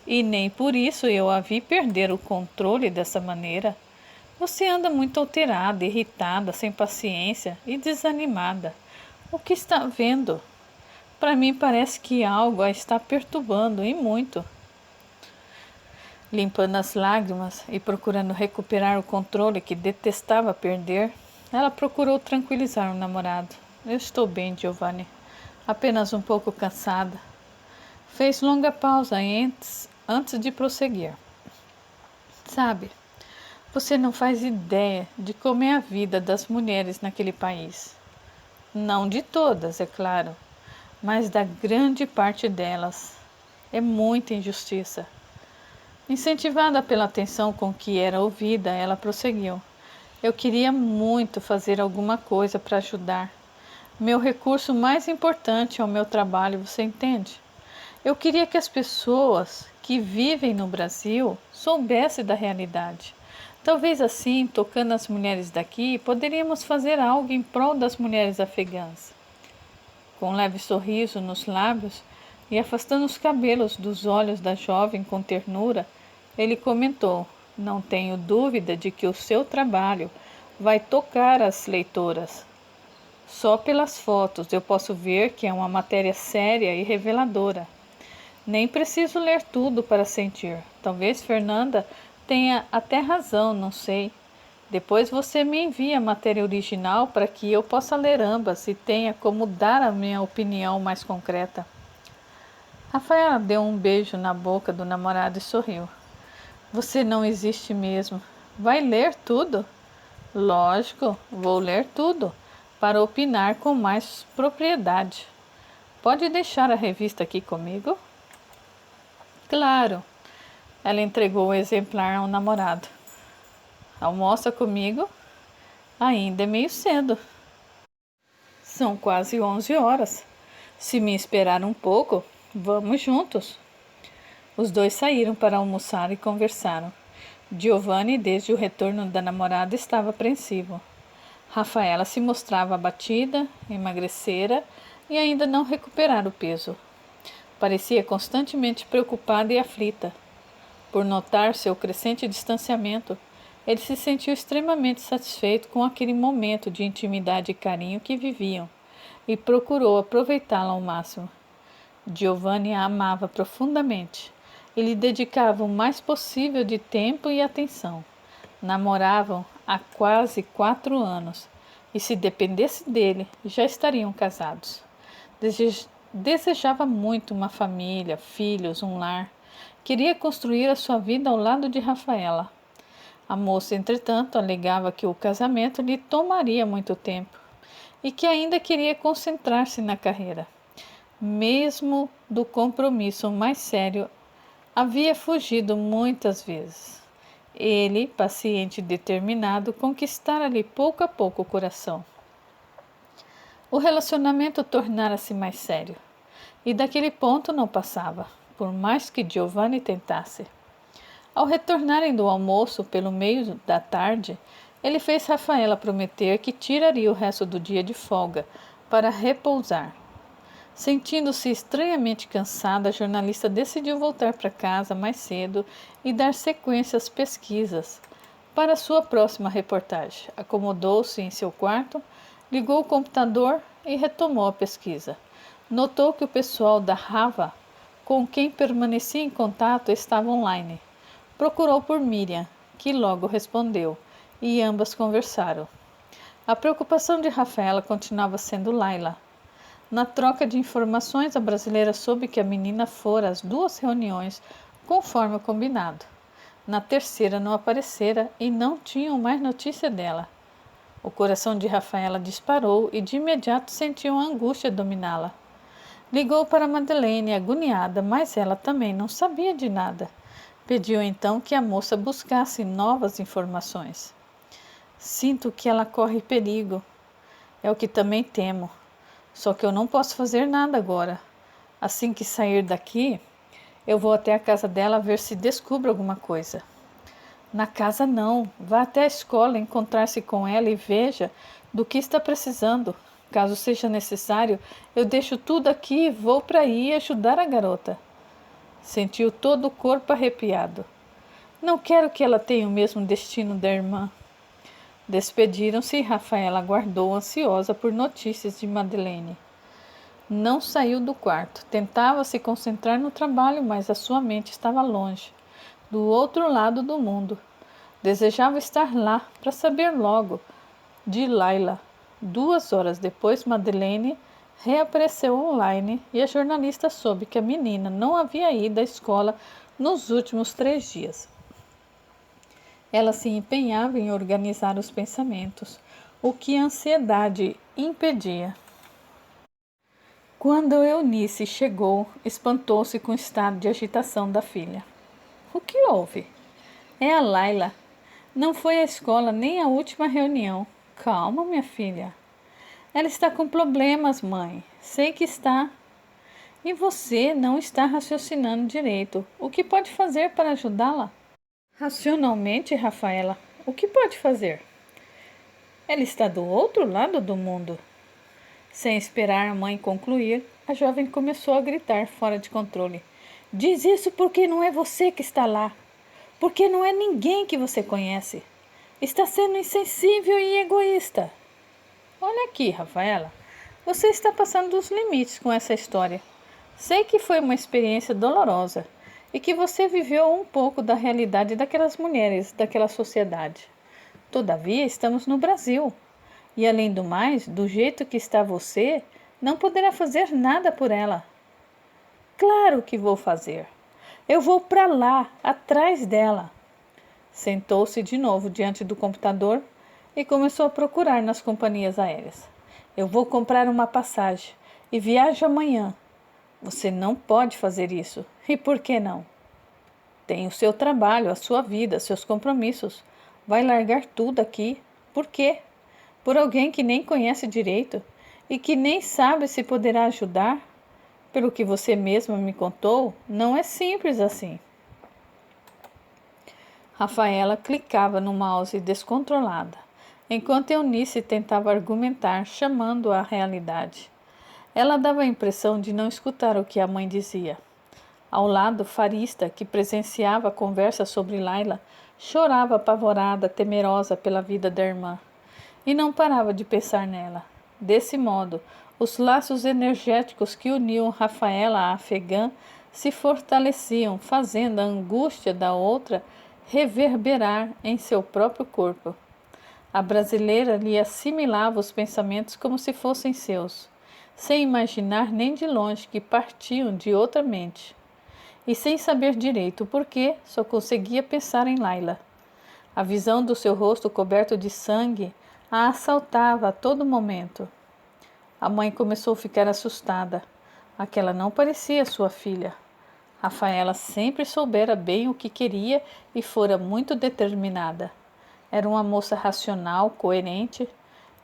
E nem por isso eu a vi perder o controle dessa maneira. Você anda muito alterada, irritada, sem paciência e desanimada. O que está vendo? Para mim parece que algo a está perturbando e muito. Limpando as lágrimas e procurando recuperar o controle que detestava perder, ela procurou tranquilizar o namorado. Eu estou bem, Giovanni. Apenas um pouco cansada. Fez longa pausa antes de prosseguir. Sabe, você não faz ideia de como é a vida das mulheres naquele país. Não de todas, é claro, mas da grande parte delas. É muita injustiça. Incentivada pela atenção com que era ouvida, ela prosseguiu. Eu queria muito fazer alguma coisa para ajudar. Meu recurso mais importante é o meu trabalho, você entende? Eu queria que as pessoas que vivem no Brasil soubessem da realidade. Talvez assim, tocando as mulheres daqui, poderíamos fazer algo em prol das mulheres afegãs. Com um leve sorriso nos lábios e afastando os cabelos dos olhos da jovem com ternura, ele comentou: "Não tenho dúvida de que o seu trabalho vai tocar as leitoras. Só pelas fotos eu posso ver que é uma matéria séria e reveladora. Nem preciso ler tudo para sentir. Talvez Fernanda tenha até razão, não sei. Depois você me envia a matéria original para que eu possa ler ambas e tenha como dar a minha opinião mais concreta." Rafaela deu um beijo na boca do namorado e sorriu. "Você não existe mesmo. Vai ler tudo?" "Lógico, vou ler tudo, para opinar com mais propriedade. Pode deixar a revista aqui comigo?" "Claro." Ela entregou o exemplar ao namorado. "Almoça comigo?" "Ainda é meio cedo." "São quase 11 horas. Se me esperar um pouco, vamos juntos." Os dois saíram para almoçar e conversaram. Giovanni, desde o retorno da namorada, estava apreensivo. Rafaela se mostrava abatida, emagrecera e ainda não recuperara o peso. Parecia constantemente preocupada e aflita. Por notar seu crescente distanciamento, ele se sentiu extremamente satisfeito com aquele momento de intimidade e carinho que viviam e procurou aproveitá-lo ao máximo. Giovanni a amava profundamente e lhe dedicava o mais possível de tempo e atenção. Namoravam há quase 4 anos e, se dependesse dele, já estariam casados. Desejava muito uma família, filhos, um lar. Queria construir a sua vida ao lado de Rafaela. A moça, entretanto, alegava que o casamento lhe tomaria muito tempo e que ainda queria concentrar-se na carreira. Mesmo do compromisso mais sério, havia fugido muitas vezes. Ele, paciente e determinado, conquistara-lhe pouco a pouco o coração. O relacionamento tornara-se mais sério, e daquele ponto não passava. por mais que Giovanni tentasse. Ao retornarem do almoço pelo meio da tarde, ele fez Rafaela prometer que tiraria o resto do dia de folga para repousar. Sentindo-se estranhamente cansada, a jornalista decidiu voltar para casa mais cedo e dar sequência às pesquisas. Para sua próxima reportagem, acomodou-se em seu quarto, ligou o computador e retomou a pesquisa. Notou que o pessoal da Rava, com quem permanecia em contato, estava online. Procurou por Miriam, que logo respondeu, e ambas conversaram. A preocupação de Rafaela continuava sendo Laila. Na troca de informações, a brasileira soube que a menina fora às 2 reuniões, conforme o combinado. Na terceira não aparecera e não tinham mais notícia dela. O coração de Rafaela disparou e de imediato sentiu a angústia dominá-la. Ligou para Madeleine, agoniada, mas ela também não sabia de nada. Pediu então que a moça buscasse novas informações. Sinto que ela corre perigo. É o que também temo. Só que eu não posso fazer nada agora. Assim que sair daqui, eu vou até a casa dela ver se descubro alguma coisa. Na casa não. Vá até a escola encontrar-se com ela e veja do que está precisando. Caso seja necessário, eu deixo tudo aqui e vou para aí ajudar a garota. Sentiu todo o corpo arrepiado. Não quero que ela tenha o mesmo destino da irmã. Despediram-se e Rafaela aguardou ansiosa por notícias de Madeleine. Não saiu do quarto. Tentava se concentrar no trabalho, mas a sua mente estava longe, do outro lado do mundo. Desejava estar lá para saber logo de Laila. 2 horas depois, Madeleine reapareceu online e a jornalista soube que a menina não havia ido à escola nos últimos 3 dias. Ela se empenhava em organizar os pensamentos, o que a ansiedade impedia. Quando Eunice chegou, espantou-se com o estado de agitação da filha. O que houve? É a Laila. Não foi à escola nem à última reunião. Calma, minha filha. Ela está com problemas, mãe. Sei que está. E você não está raciocinando direito. O que pode fazer para ajudá-la? Racionalmente, Rafaela, o que pode fazer? Ela está do outro lado do mundo. Sem esperar a mãe concluir, a jovem começou a gritar fora de controle. Diz isso porque não é você que está lá. Porque não é ninguém que você conhece. Está sendo insensível e egoísta. Olha aqui, Rafaela. Você está passando dos limites com essa história. Sei que foi uma experiência dolorosa e que você viveu um pouco da realidade daquelas mulheres, daquela sociedade. Todavia, estamos no Brasil. E, além do mais, do jeito que está você, não poderá fazer nada por ela. Claro que vou fazer. Eu vou para lá, atrás dela. Sentou-se de novo diante do computador e começou a procurar nas companhias aéreas. Eu vou comprar uma passagem e viajo amanhã. Você não pode fazer isso. E por que não? Tem o seu trabalho, a sua vida, seus compromissos. Vai largar tudo aqui. Por quê? Por alguém que nem conhece direito e que nem sabe se poderá ajudar? Pelo que você mesma me contou, não é simples assim. Rafaela clicava no mouse descontrolada, enquanto Eunice tentava argumentar, chamando-a à realidade. Ela dava a impressão de não escutar o que a mãe dizia. Ao lado, Farista, que presenciava a conversa sobre Laila, chorava apavorada, temerosa pela vida da irmã, e não parava de pensar nela. Desse modo, os laços energéticos que uniam Rafaela à afegã se fortaleciam, fazendo a angústia da outra reverberar em seu próprio corpo. A brasileira lhe assimilava os pensamentos como se fossem seus, sem imaginar nem de longe que partiam de outra mente. E sem saber direito o porquê, só conseguia pensar em Laila. A visão do seu rosto coberto de sangue a assaltava a todo momento. A mãe começou a ficar assustada. Aquela não parecia sua filha. Rafaela sempre soubera bem o que queria e fora muito determinada. Era uma moça racional, coerente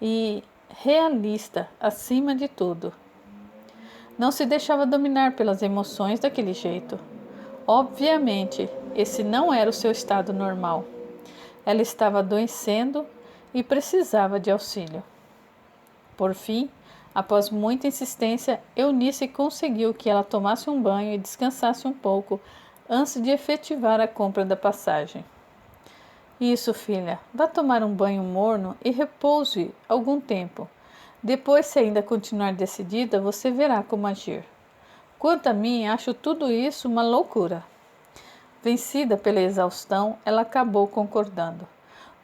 e realista acima de tudo. Não se deixava dominar pelas emoções daquele jeito. Obviamente, esse não era o seu estado normal. Ela estava adoecendo e precisava de auxílio. Por fim, após muita insistência, Eunice conseguiu que ela tomasse um banho e descansasse um pouco antes de efetivar a compra da passagem. Isso, filha, vá tomar um banho morno e repouse algum tempo. Depois, se ainda continuar decidida, você verá como agir. Quanto a mim, acho tudo isso uma loucura. Vencida pela exaustão, ela acabou concordando.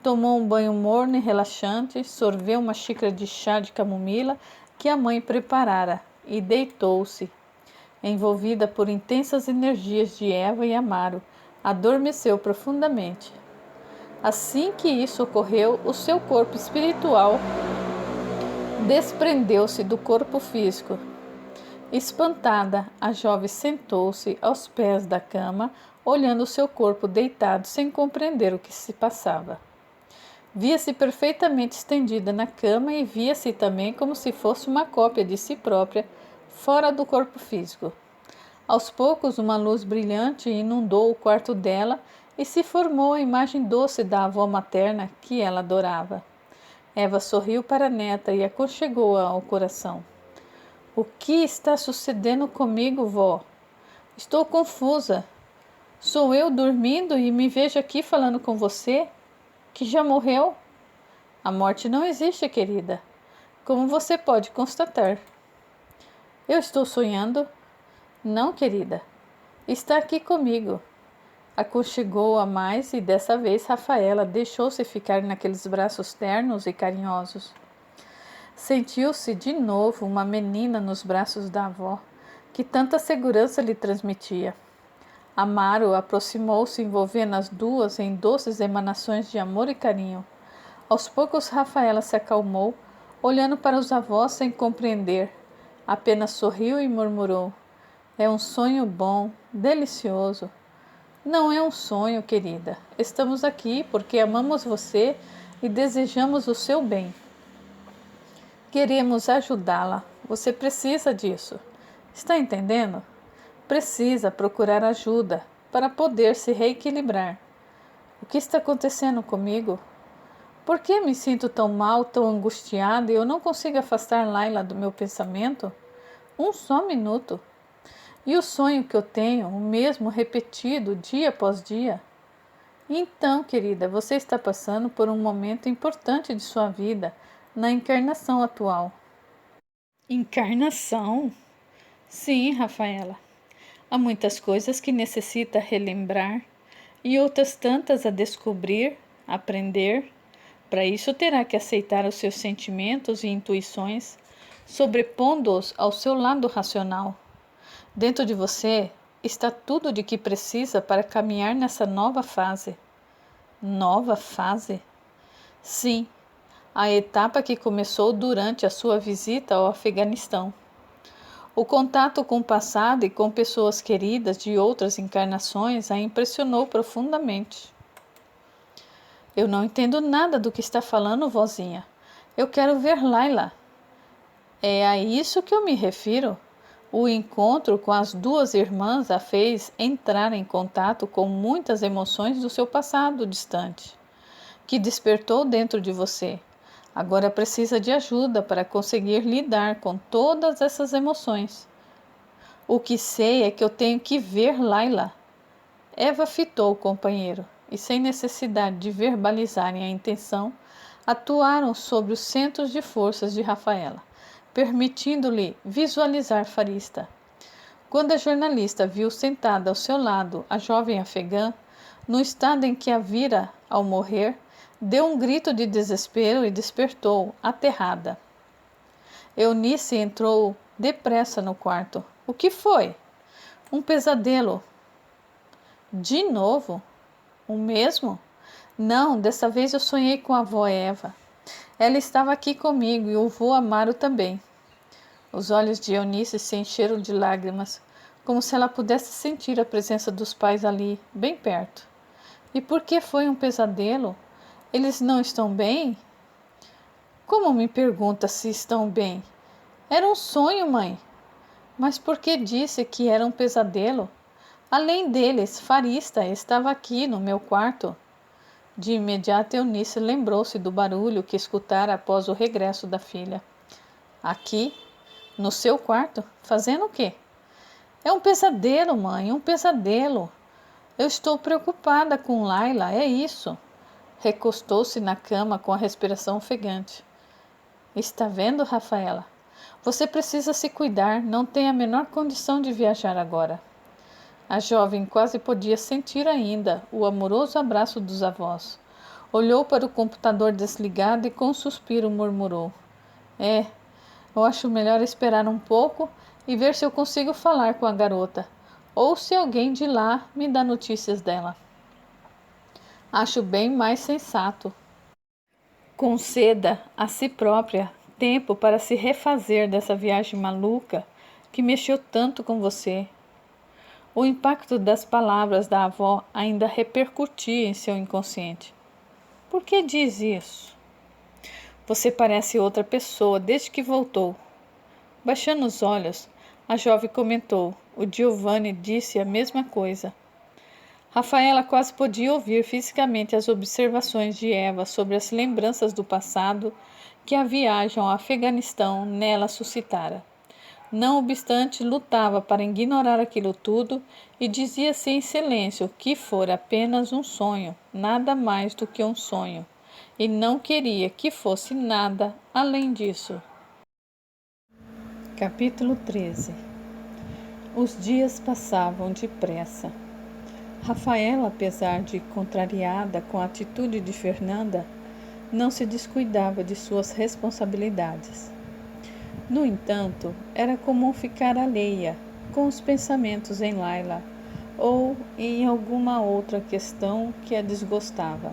Tomou um banho morno e relaxante, sorveu uma xícara de chá de camomila que a mãe preparara e deitou-se. Envolvida por intensas energias de Eva e Amaro, adormeceu profundamente. Assim que isso ocorreu, o seu corpo espiritual desprendeu-se do corpo físico. Espantada, a jovem sentou-se aos pés da cama, olhando seu corpo deitado sem compreender o que se passava. Via-se perfeitamente estendida na cama e via-se também como se fosse uma cópia de si própria, fora do corpo físico. Aos poucos, uma luz brilhante inundou o quarto dela e se formou a imagem doce da avó materna que ela adorava. Eva sorriu para a neta e aconchegou-a ao coração. O que está sucedendo comigo, vó? Estou confusa. Sou eu dormindo e me vejo aqui falando com você, que já morreu? A morte não existe, querida, como você pode constatar. Eu estou sonhando? Não, querida. Está aqui comigo. Aconchegou-a mais e dessa vez Rafaela deixou-se ficar naqueles braços ternos e carinhosos. Sentiu-se de novo uma menina nos braços da avó, que tanta segurança lhe transmitia. Amaro aproximou-se, envolvendo as duas em doces emanações de amor e carinho. Aos poucos, Rafaela se acalmou, olhando para os avós sem compreender. Apenas sorriu e murmurou: é um sonho bom, delicioso. Não é um sonho, querida. Estamos aqui porque amamos você e desejamos o seu bem. Queremos ajudá-la. Você precisa disso. Está entendendo? Precisa procurar ajuda para poder se reequilibrar. O que está acontecendo comigo? Por que me sinto tão mal, tão angustiada e eu não consigo afastar Laila do meu pensamento? Um só minuto. E o sonho que eu tenho, o mesmo repetido dia após dia? Então, querida, você está passando por um momento importante de sua vida na encarnação atual. Encarnação? Sim, Rafaela. Há muitas coisas que necessita relembrar e outras tantas a descobrir, aprender. Para isso terá que aceitar os seus sentimentos e intuições, sobrepondo-os ao seu lado racional. Dentro de você está tudo de que precisa para caminhar nessa nova fase. Nova fase? Sim, a etapa que começou durante a sua visita ao Afeganistão. O contato com o passado e com pessoas queridas de outras encarnações a impressionou profundamente. Eu não entendo nada do que está falando, vozinha. Eu quero ver Laila. É a isso que eu me refiro. O encontro com as duas irmãs a fez entrar em contato com muitas emoções do seu passado distante, que despertou dentro de você. Agora precisa de ajuda para conseguir lidar com todas essas emoções. O que sei é que eu tenho que ver Laila. Eva fitou o companheiro e, sem necessidade de verbalizarem a intenção, atuaram sobre os centros de forças de Rafaela, permitindo-lhe visualizar Farista. Quando a jornalista viu sentada ao seu lado a jovem afegã, no estado em que a vira ao morrer, deu um grito de desespero e despertou, aterrada. Eunice entrou depressa no quarto. O que foi? Um pesadelo. De novo? O mesmo? Não, dessa vez eu sonhei com a avó Eva. Ela estava aqui comigo e o vô Amaro também. Os olhos de Eunice se encheram de lágrimas, como se ela pudesse sentir a presença dos pais ali, bem perto. E por que foi um pesadelo? Eles não estão bem? Como me pergunta se estão bem? Era um sonho, mãe. Mas por que disse que era um pesadelo? Além deles, Farista estava aqui no meu quarto. De imediato, Eunice lembrou-se do barulho que escutara após o regresso da filha. Aqui? No seu quarto? Fazendo o quê? É um pesadelo, mãe, um pesadelo. Eu estou preocupada com Laila, é isso. Recostou-se na cama com a respiração ofegante. Está vendo, Rafaela? Você precisa se cuidar, não tem a menor condição de viajar agora. A jovem quase podia sentir ainda o amoroso abraço dos avós. Olhou para o computador desligado e com um suspiro murmurou: eu acho melhor esperar um pouco e ver se eu consigo falar com a garota, ou se alguém de lá me dá notícias dela. Acho bem mais sensato. Conceda a si própria tempo para se refazer dessa viagem maluca que mexeu tanto com você. O impacto das palavras da avó ainda repercutia em seu inconsciente. Por que diz isso? Você parece outra pessoa desde que voltou. Baixando os olhos, a jovem comentou. O Giovanni disse a mesma coisa. Rafaela quase podia ouvir fisicamente as observações de Eva sobre as lembranças do passado que a viagem ao Afeganistão nela suscitara. Não obstante, lutava para ignorar aquilo tudo e dizia-se em silêncio que fora apenas um sonho, nada mais do que um sonho, e não queria que fosse nada além disso. Capítulo 13. Os dias passavam depressa. Rafaela, apesar de contrariada com a atitude de Fernanda, não se descuidava de suas responsabilidades. No entanto, era comum ficar alheia, com os pensamentos em Laila ou em alguma outra questão que a desgostava.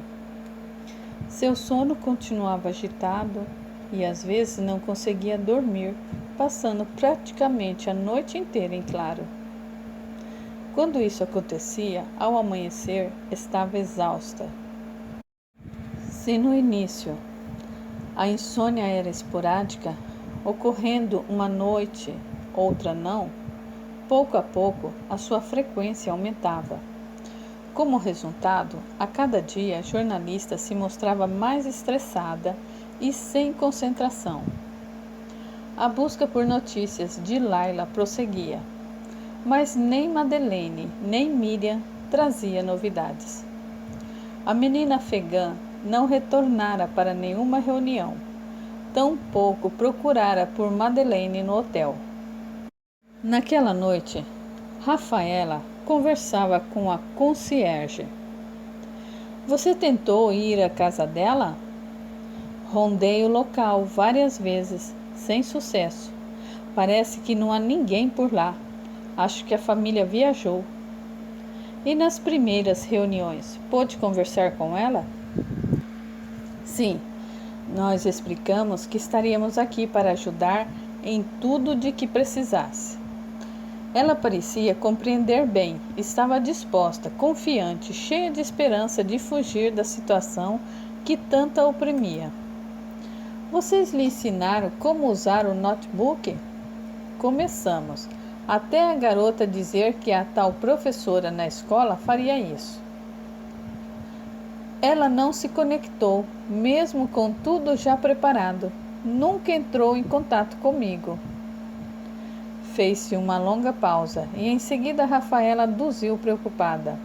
Seu sono continuava agitado e às vezes não conseguia dormir, passando praticamente a noite inteira em claro. Quando isso acontecia, ao amanhecer, estava exausta. Se no início a insônia era esporádica, ocorrendo uma noite, outra não, pouco a pouco a sua frequência aumentava. Como resultado, a cada dia a jornalista se mostrava mais estressada e sem concentração. A busca por notícias de Laila prosseguia, mas nem Madeleine nem Miriam trazia novidades. A menina afegã não retornara para nenhuma reunião. Tampouco procurara por Madeleine no hotel. Naquela noite, Rafaela conversava com a concierge. Você tentou ir à casa dela? Rondei o local várias vezes, sem sucesso. Parece que não há ninguém por lá. Acho que a família viajou. E nas primeiras reuniões, pôde conversar com ela? Sim. Nós explicamos que estaríamos aqui para ajudar em tudo de que precisasse. Ela parecia compreender bem, estava disposta, confiante, cheia de esperança de fugir da situação que tanto a oprimia. Vocês lhe ensinaram como usar o notebook? Começamos, até a garota dizer que a tal professora na escola faria isso. Ela não se conectou, mesmo com tudo já preparado. Nunca entrou em contato comigo. Fez-se uma longa pausa e em seguida Rafaela aduziu preocupada.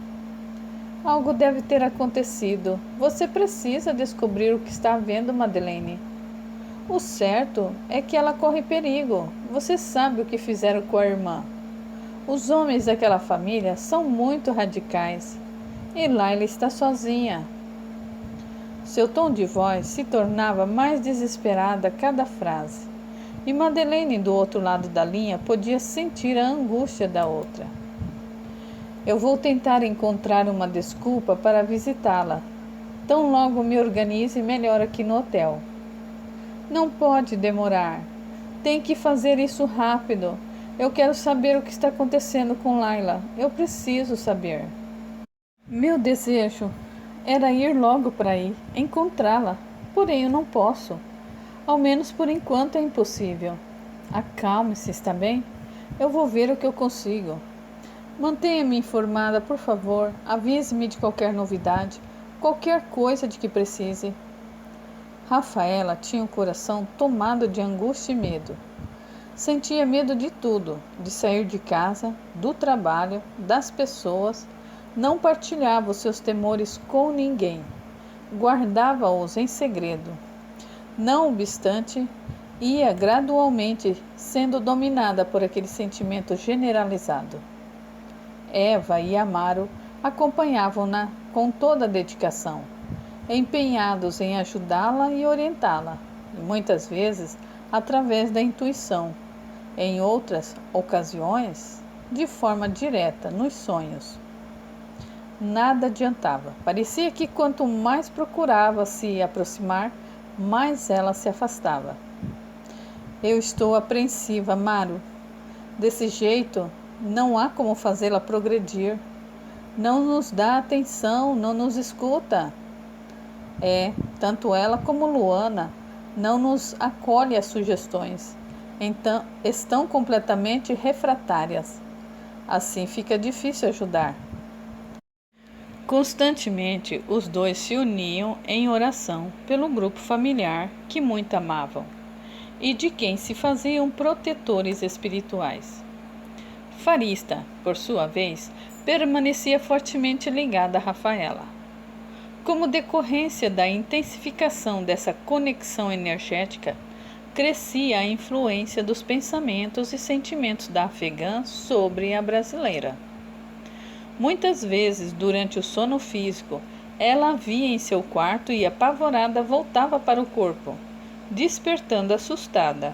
Algo deve ter acontecido. Você precisa descobrir o que está havendo, Madeleine. O certo é que ela corre perigo. Você sabe o que fizeram com a irmã. Os homens daquela família são muito radicais. E Laila está sozinha. Seu tom de voz se tornava mais desesperada a cada frase, e Madeleine, do outro lado da linha, podia sentir a angústia da outra. Eu vou tentar encontrar uma desculpa para visitá-la. Tão logo me organize melhor aqui no hotel. Não pode demorar. Tem que fazer isso rápido. Eu quero saber o que está acontecendo com Laila. Eu preciso saber. Meu desejo era ir logo para aí, encontrá-la, porém eu não posso. Ao menos por enquanto é impossível. Acalme-se, está bem? Eu vou ver o que eu consigo. Mantenha-me informada, por favor. Avise-me de qualquer novidade, qualquer coisa de que precise. Rafaela tinha o coração tomado de angústia e medo. Sentia medo de tudo, de sair de casa, do trabalho, das pessoas. Não partilhava os seus temores com ninguém. Guardava-os em segredo. Não obstante, ia gradualmente sendo dominada por aquele sentimento generalizado. Eva e Amaro acompanhavam-na com toda a dedicação, empenhados em ajudá-la e orientá-la, e muitas vezes através da intuição, em outras ocasiões, de forma direta, nos sonhos. Nada adiantava. Parecia que quanto mais procurava se aproximar, mais ela se afastava. Eu estou apreensiva, Amaro. Desse jeito, não há como fazê-la progredir. Não nos dá atenção, não nos escuta. Tanto ela como Luana não nos acolhe às sugestões. Então, estão completamente refratárias. Assim fica difícil ajudar. Constantemente, os dois se uniam em oração pelo grupo familiar que muito amavam e de quem se faziam protetores espirituais. Farista, por sua vez, permanecia fortemente ligada a Rafaela. Como decorrência da intensificação dessa conexão energética, crescia a influência dos pensamentos e sentimentos da afegã sobre a brasileira. Muitas vezes, durante o sono físico, ela a via em seu quarto e, apavorada, voltava para o corpo, despertando assustada.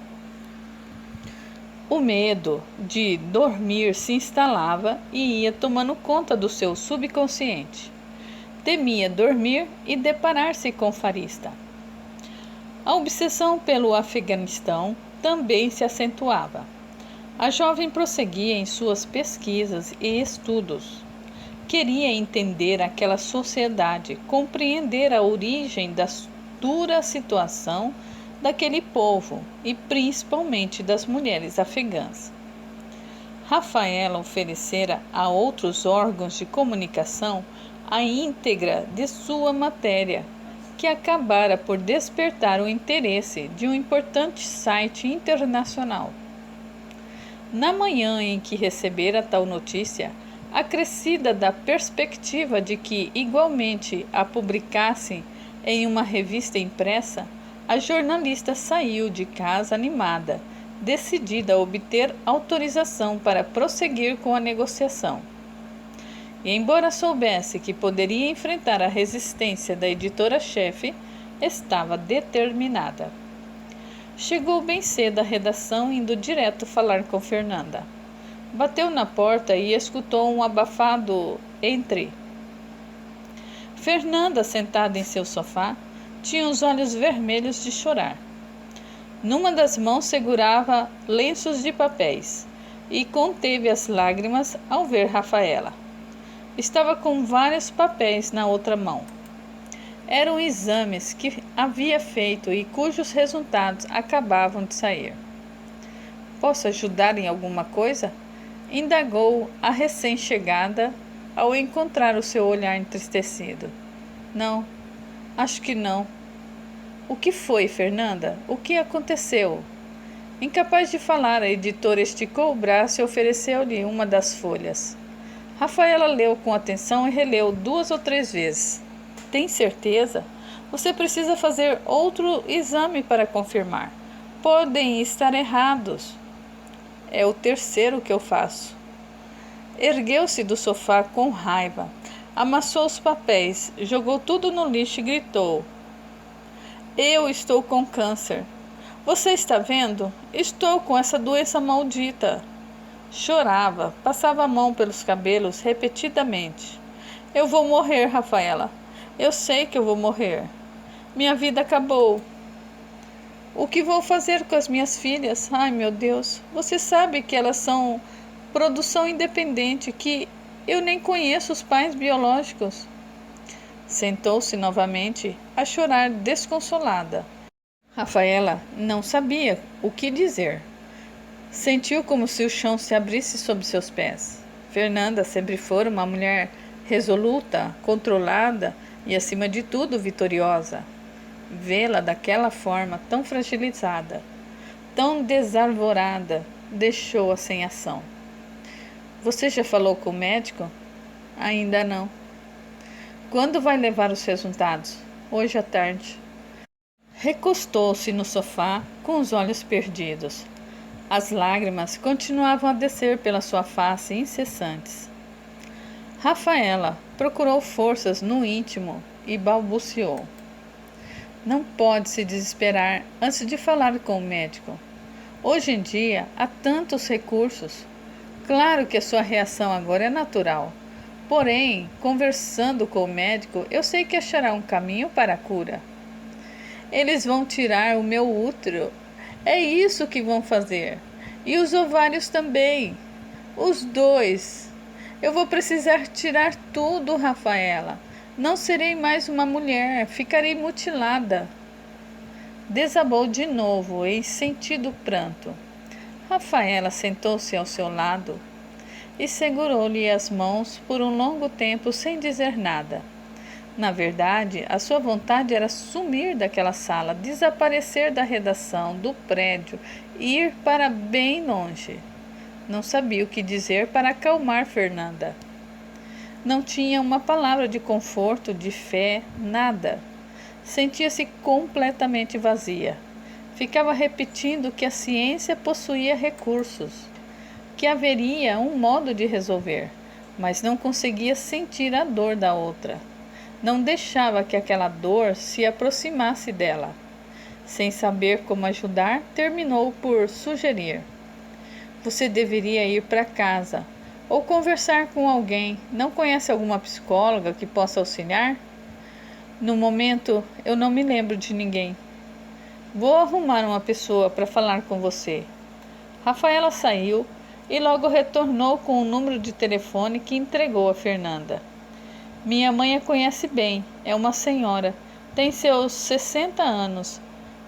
O medo de dormir se instalava e ia tomando conta do seu subconsciente. Temia dormir e deparar-se com Farista. A obsessão pelo Afeganistão também se acentuava. A jovem prosseguia em suas pesquisas e estudos. Queria entender aquela sociedade, compreender a origem da dura situação daquele povo e principalmente das mulheres afegãs. Rafaela oferecera a outros órgãos de comunicação a íntegra de sua matéria, que acabara por despertar o interesse de um importante site internacional. Na manhã em que recebera tal notícia, acrescida da perspectiva de que igualmente a publicassem em uma revista impressa, a jornalista saiu de casa animada, decidida a obter autorização para prosseguir com a negociação. E embora soubesse que poderia enfrentar a resistência da editora-chefe, estava determinada. Chegou bem cedo à redação, indo direto falar com Fernanda. Bateu na porta e escutou um abafado "entre". Fernanda, sentada em seu sofá, tinha os olhos vermelhos de chorar. Numa das mãos segurava lenços de papéis e conteve as lágrimas ao ver Rafaela. Estava com vários papéis na outra mão. Eram exames que havia feito e cujos resultados acabavam de sair. "Posso ajudar em alguma coisa?" indagou a recém-chegada ao encontrar o seu olhar entristecido. "Não, acho que não." "O que foi, Fernanda? O que aconteceu?" Incapaz de falar, a editora esticou o braço e ofereceu-lhe uma das folhas. Rafaela leu com atenção e releu 2 ou 3 vezes. "Tem certeza? Você precisa fazer outro exame para confirmar. Podem estar errados." "É o terceiro que eu faço." Ergueu-se do sofá com raiva, amassou os papéis, jogou tudo no lixo e gritou: "Eu estou com câncer. Você está vendo? Estou com essa doença maldita." Chorava, passava a mão pelos cabelos repetidamente. "Eu vou morrer, Rafaela. Eu sei que eu vou morrer. Minha vida acabou. O que vou fazer com as minhas filhas? Ai, meu Deus, você sabe que elas são produção independente, que eu nem conheço os pais biológicos." Sentou-se novamente a chorar desconsolada. Rafaela não sabia o que dizer. Sentiu como se o chão se abrisse sob seus pés. Fernanda sempre fora uma mulher resoluta, controlada e, acima de tudo, vitoriosa. Vê-la daquela forma tão fragilizada, tão desarvorada, deixou-a sem ação. Você já falou com o médico? Ainda não. Quando vai levar os resultados? Hoje à tarde. Recostou-se no sofá com os olhos perdidos. As lágrimas continuavam a descer pela sua face incessantes. Rafaela procurou forças no íntimo e balbuciou. Não pode se desesperar antes de falar com o médico. Hoje em dia há tantos recursos. Claro que a sua reação agora é natural. Porém, conversando com o médico, eu sei que achará um caminho para a cura. Eles vão tirar o meu útero. É isso que vão fazer. E os ovários também. Os dois. Eu vou precisar tirar tudo, Rafaela. Não serei mais uma mulher. Ficarei mutilada. Desabou de novo em sentido pranto. Rafaela sentou-se ao seu lado e segurou-lhe as mãos por um longo tempo sem dizer nada. Na verdade, a sua vontade era sumir daquela sala, desaparecer da redação, do prédio, ir para bem longe. Não sabia o que dizer para acalmar Fernanda. Não tinha uma palavra de conforto, de fé, nada. Sentia-se completamente vazia. Ficava repetindo que a ciência possuía recursos, que haveria um modo de resolver, mas não conseguia sentir a dor da outra. Não deixava que aquela dor se aproximasse dela. Sem saber como ajudar, terminou por sugerir: você deveria ir para casa ou conversar com alguém. Não conhece alguma psicóloga que possa auxiliar? No momento, eu não me lembro de ninguém. Vou arrumar uma pessoa para falar com você. Rafaela saiu e logo retornou com o número de telefone que entregou a Fernanda. Minha mãe a conhece bem, é uma senhora, tem seus 60 anos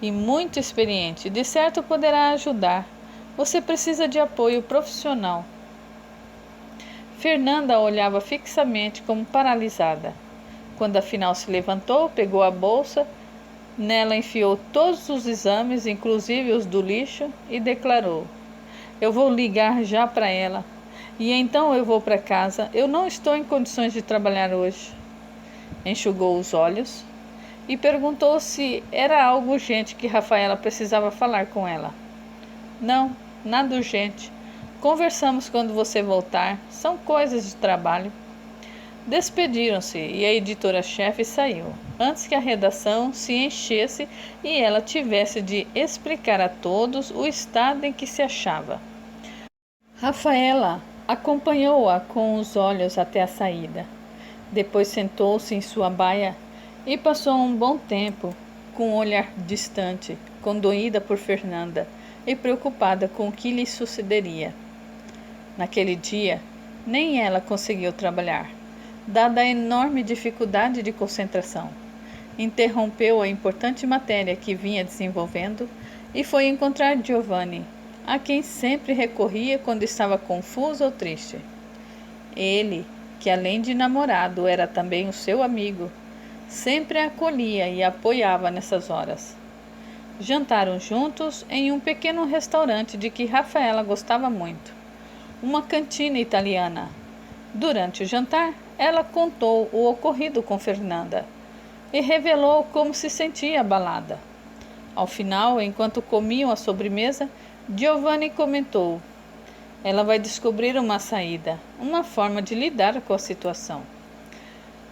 e muito experiente, de certo poderá ajudar. Você precisa de apoio profissional. Fernanda a olhava fixamente como paralisada. Quando afinal se levantou, pegou a bolsa, nela enfiou todos os exames, inclusive os do lixo, e declarou: eu vou ligar já para ela. E então eu vou para casa. Eu não estou em condições de trabalhar hoje. Enxugou os olhos e perguntou se era algo urgente que Rafaela precisava falar com ela. Não, nada urgente. Conversamos quando você voltar. São coisas de trabalho. Despediram-se e a editora-chefe saiu, antes que a redação se enchesse e ela tivesse de explicar a todos o estado em que se achava. Rafaela acompanhou-a com os olhos até a saída. Depois sentou-se em sua baia e passou um bom tempo com um olhar distante, condoída por Fernanda e preocupada com o que lhe sucederia. Naquele dia, nem ela conseguiu trabalhar, dada a enorme dificuldade de concentração. Interrompeu a importante matéria que vinha desenvolvendo e foi encontrar Giovanni, a quem sempre recorria quando estava confuso ou triste. Ele, que além de namorado era também o seu amigo, sempre a acolhia e a apoiava nessas horas. Jantaram juntos em um pequeno restaurante de que Rafaela gostava muito, uma cantina italiana. Durante o jantar, ela contou o ocorrido com Fernanda e revelou como se sentia abalada. Ao final, enquanto comiam a sobremesa, Giovanni comentou: ela vai descobrir uma saída, uma forma de lidar com a situação.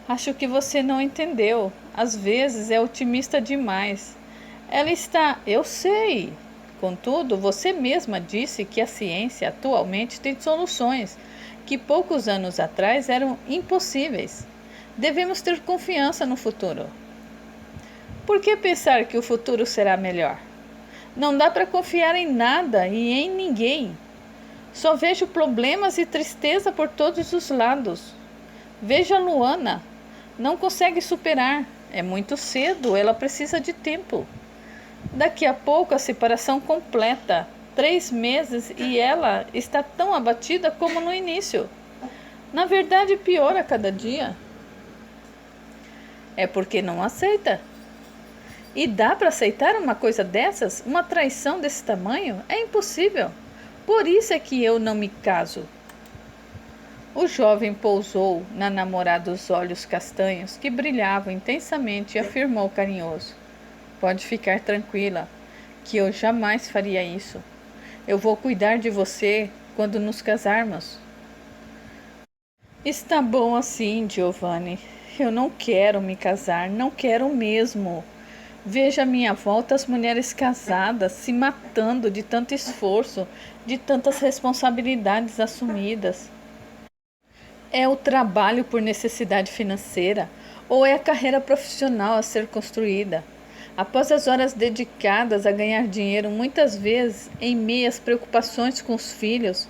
Acho que você não entendeu. Às vezes é otimista demais. Ela está... Eu sei. Contudo, você mesma disse que a ciência atualmente tem soluções que poucos anos atrás eram impossíveis. Devemos ter confiança no futuro. Por que pensar que o futuro será melhor? Não dá para confiar em nada e em ninguém. Só vejo problemas e tristeza por todos os lados. Veja a Luana. Não consegue superar. É muito cedo, ela precisa de tempo. Daqui a pouco a separação completa. 3 meses e ela está tão abatida como no início. Na verdade, pior a cada dia. É porque não aceita. E dá para aceitar uma coisa dessas? Uma traição desse tamanho? É impossível. Por isso é que eu não me caso. O jovem pousou na namorada os olhos castanhos que brilhavam intensamente e afirmou carinhoso: Pode ficar tranquila, que eu jamais faria isso. Eu vou cuidar de você quando nos casarmos. Está bom assim, Giovanni. Eu não quero me casar, não quero mesmo. Veja à minha volta as mulheres casadas se matando de tanto esforço, de tantas responsabilidades assumidas. É o trabalho por necessidade financeira ou é a carreira profissional a ser construída? Após as horas dedicadas a ganhar dinheiro, muitas vezes em meias preocupações com os filhos,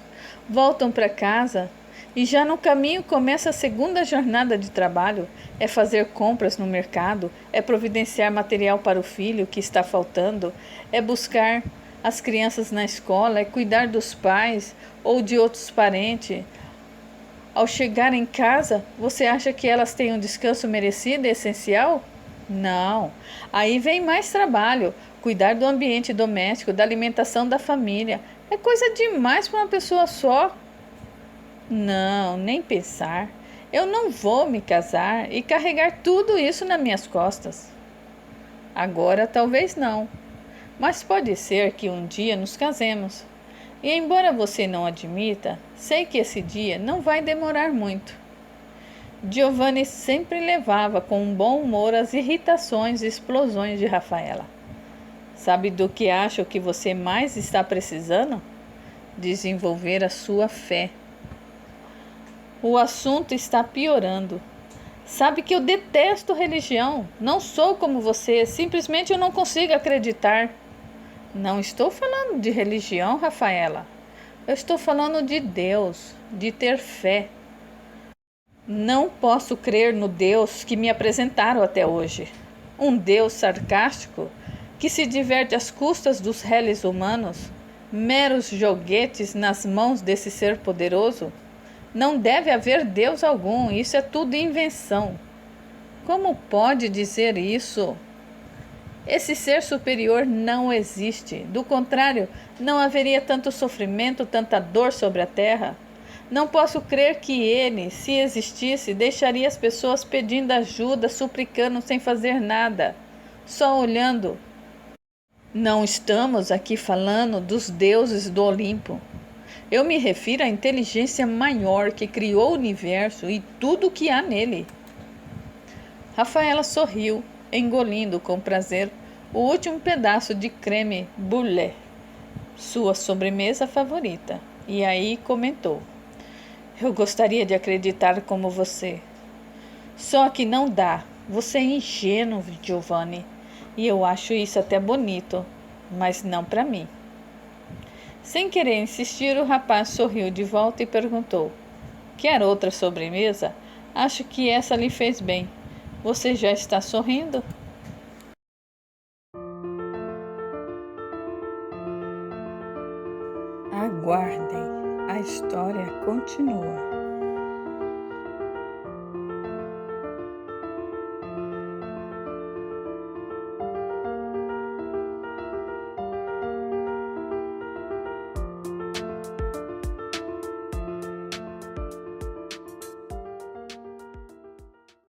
voltam para casa e já no caminho começa a segunda jornada de trabalho. É fazer compras no mercado, é providenciar material para o filho que está faltando, é buscar as crianças na escola, é cuidar dos pais ou de outros parentes. Ao chegar em casa, você acha que elas têm um descanso merecido e essencial? Não. Aí vem mais trabalho. Cuidar do ambiente doméstico, da alimentação da família. É coisa demais para uma pessoa só. Não, nem pensar. Eu não vou me casar e carregar tudo isso nas minhas costas. Agora talvez não. Mas pode ser que um dia nos casemos. E embora você não admita, sei que esse dia não vai demorar muito. Giovanni sempre levava com um bom humor as irritações e explosões de Rafaela. Sabe do que acho que você mais está precisando? Desenvolver a sua fé. O assunto está piorando. Sabe que eu detesto religião. Não sou como você, simplesmente eu não consigo acreditar. Não estou falando de religião, Rafaela. Eu estou falando de Deus, de ter fé. Não posso crer no Deus que me apresentaram até hoje. Um Deus sarcástico que se diverte às custas dos réis humanos, meros joguetes nas mãos desse ser poderoso. Não deve haver Deus algum, isso é tudo invenção. Como pode dizer isso? Esse ser superior não existe. Do contrário, não haveria tanto sofrimento, tanta dor sobre a terra. Não posso crer que ele, se existisse, deixaria as pessoas pedindo ajuda, suplicando sem fazer nada, só olhando. Não estamos aqui falando dos deuses do Olimpo. Eu me refiro à inteligência maior que criou o universo e tudo o que há nele. Rafaela sorriu, engolindo com prazer o último pedaço de creme brulee, sua sobremesa favorita, e aí comentou: Eu gostaria de acreditar como você. Só que não dá. Você é ingênuo, Giovanni, e eu acho isso até bonito, mas não para mim. Sem querer insistir, o rapaz sorriu de volta e perguntou: Quer outra sobremesa? Acho que essa lhe fez bem. Você já está sorrindo? Aguardem, a história continua.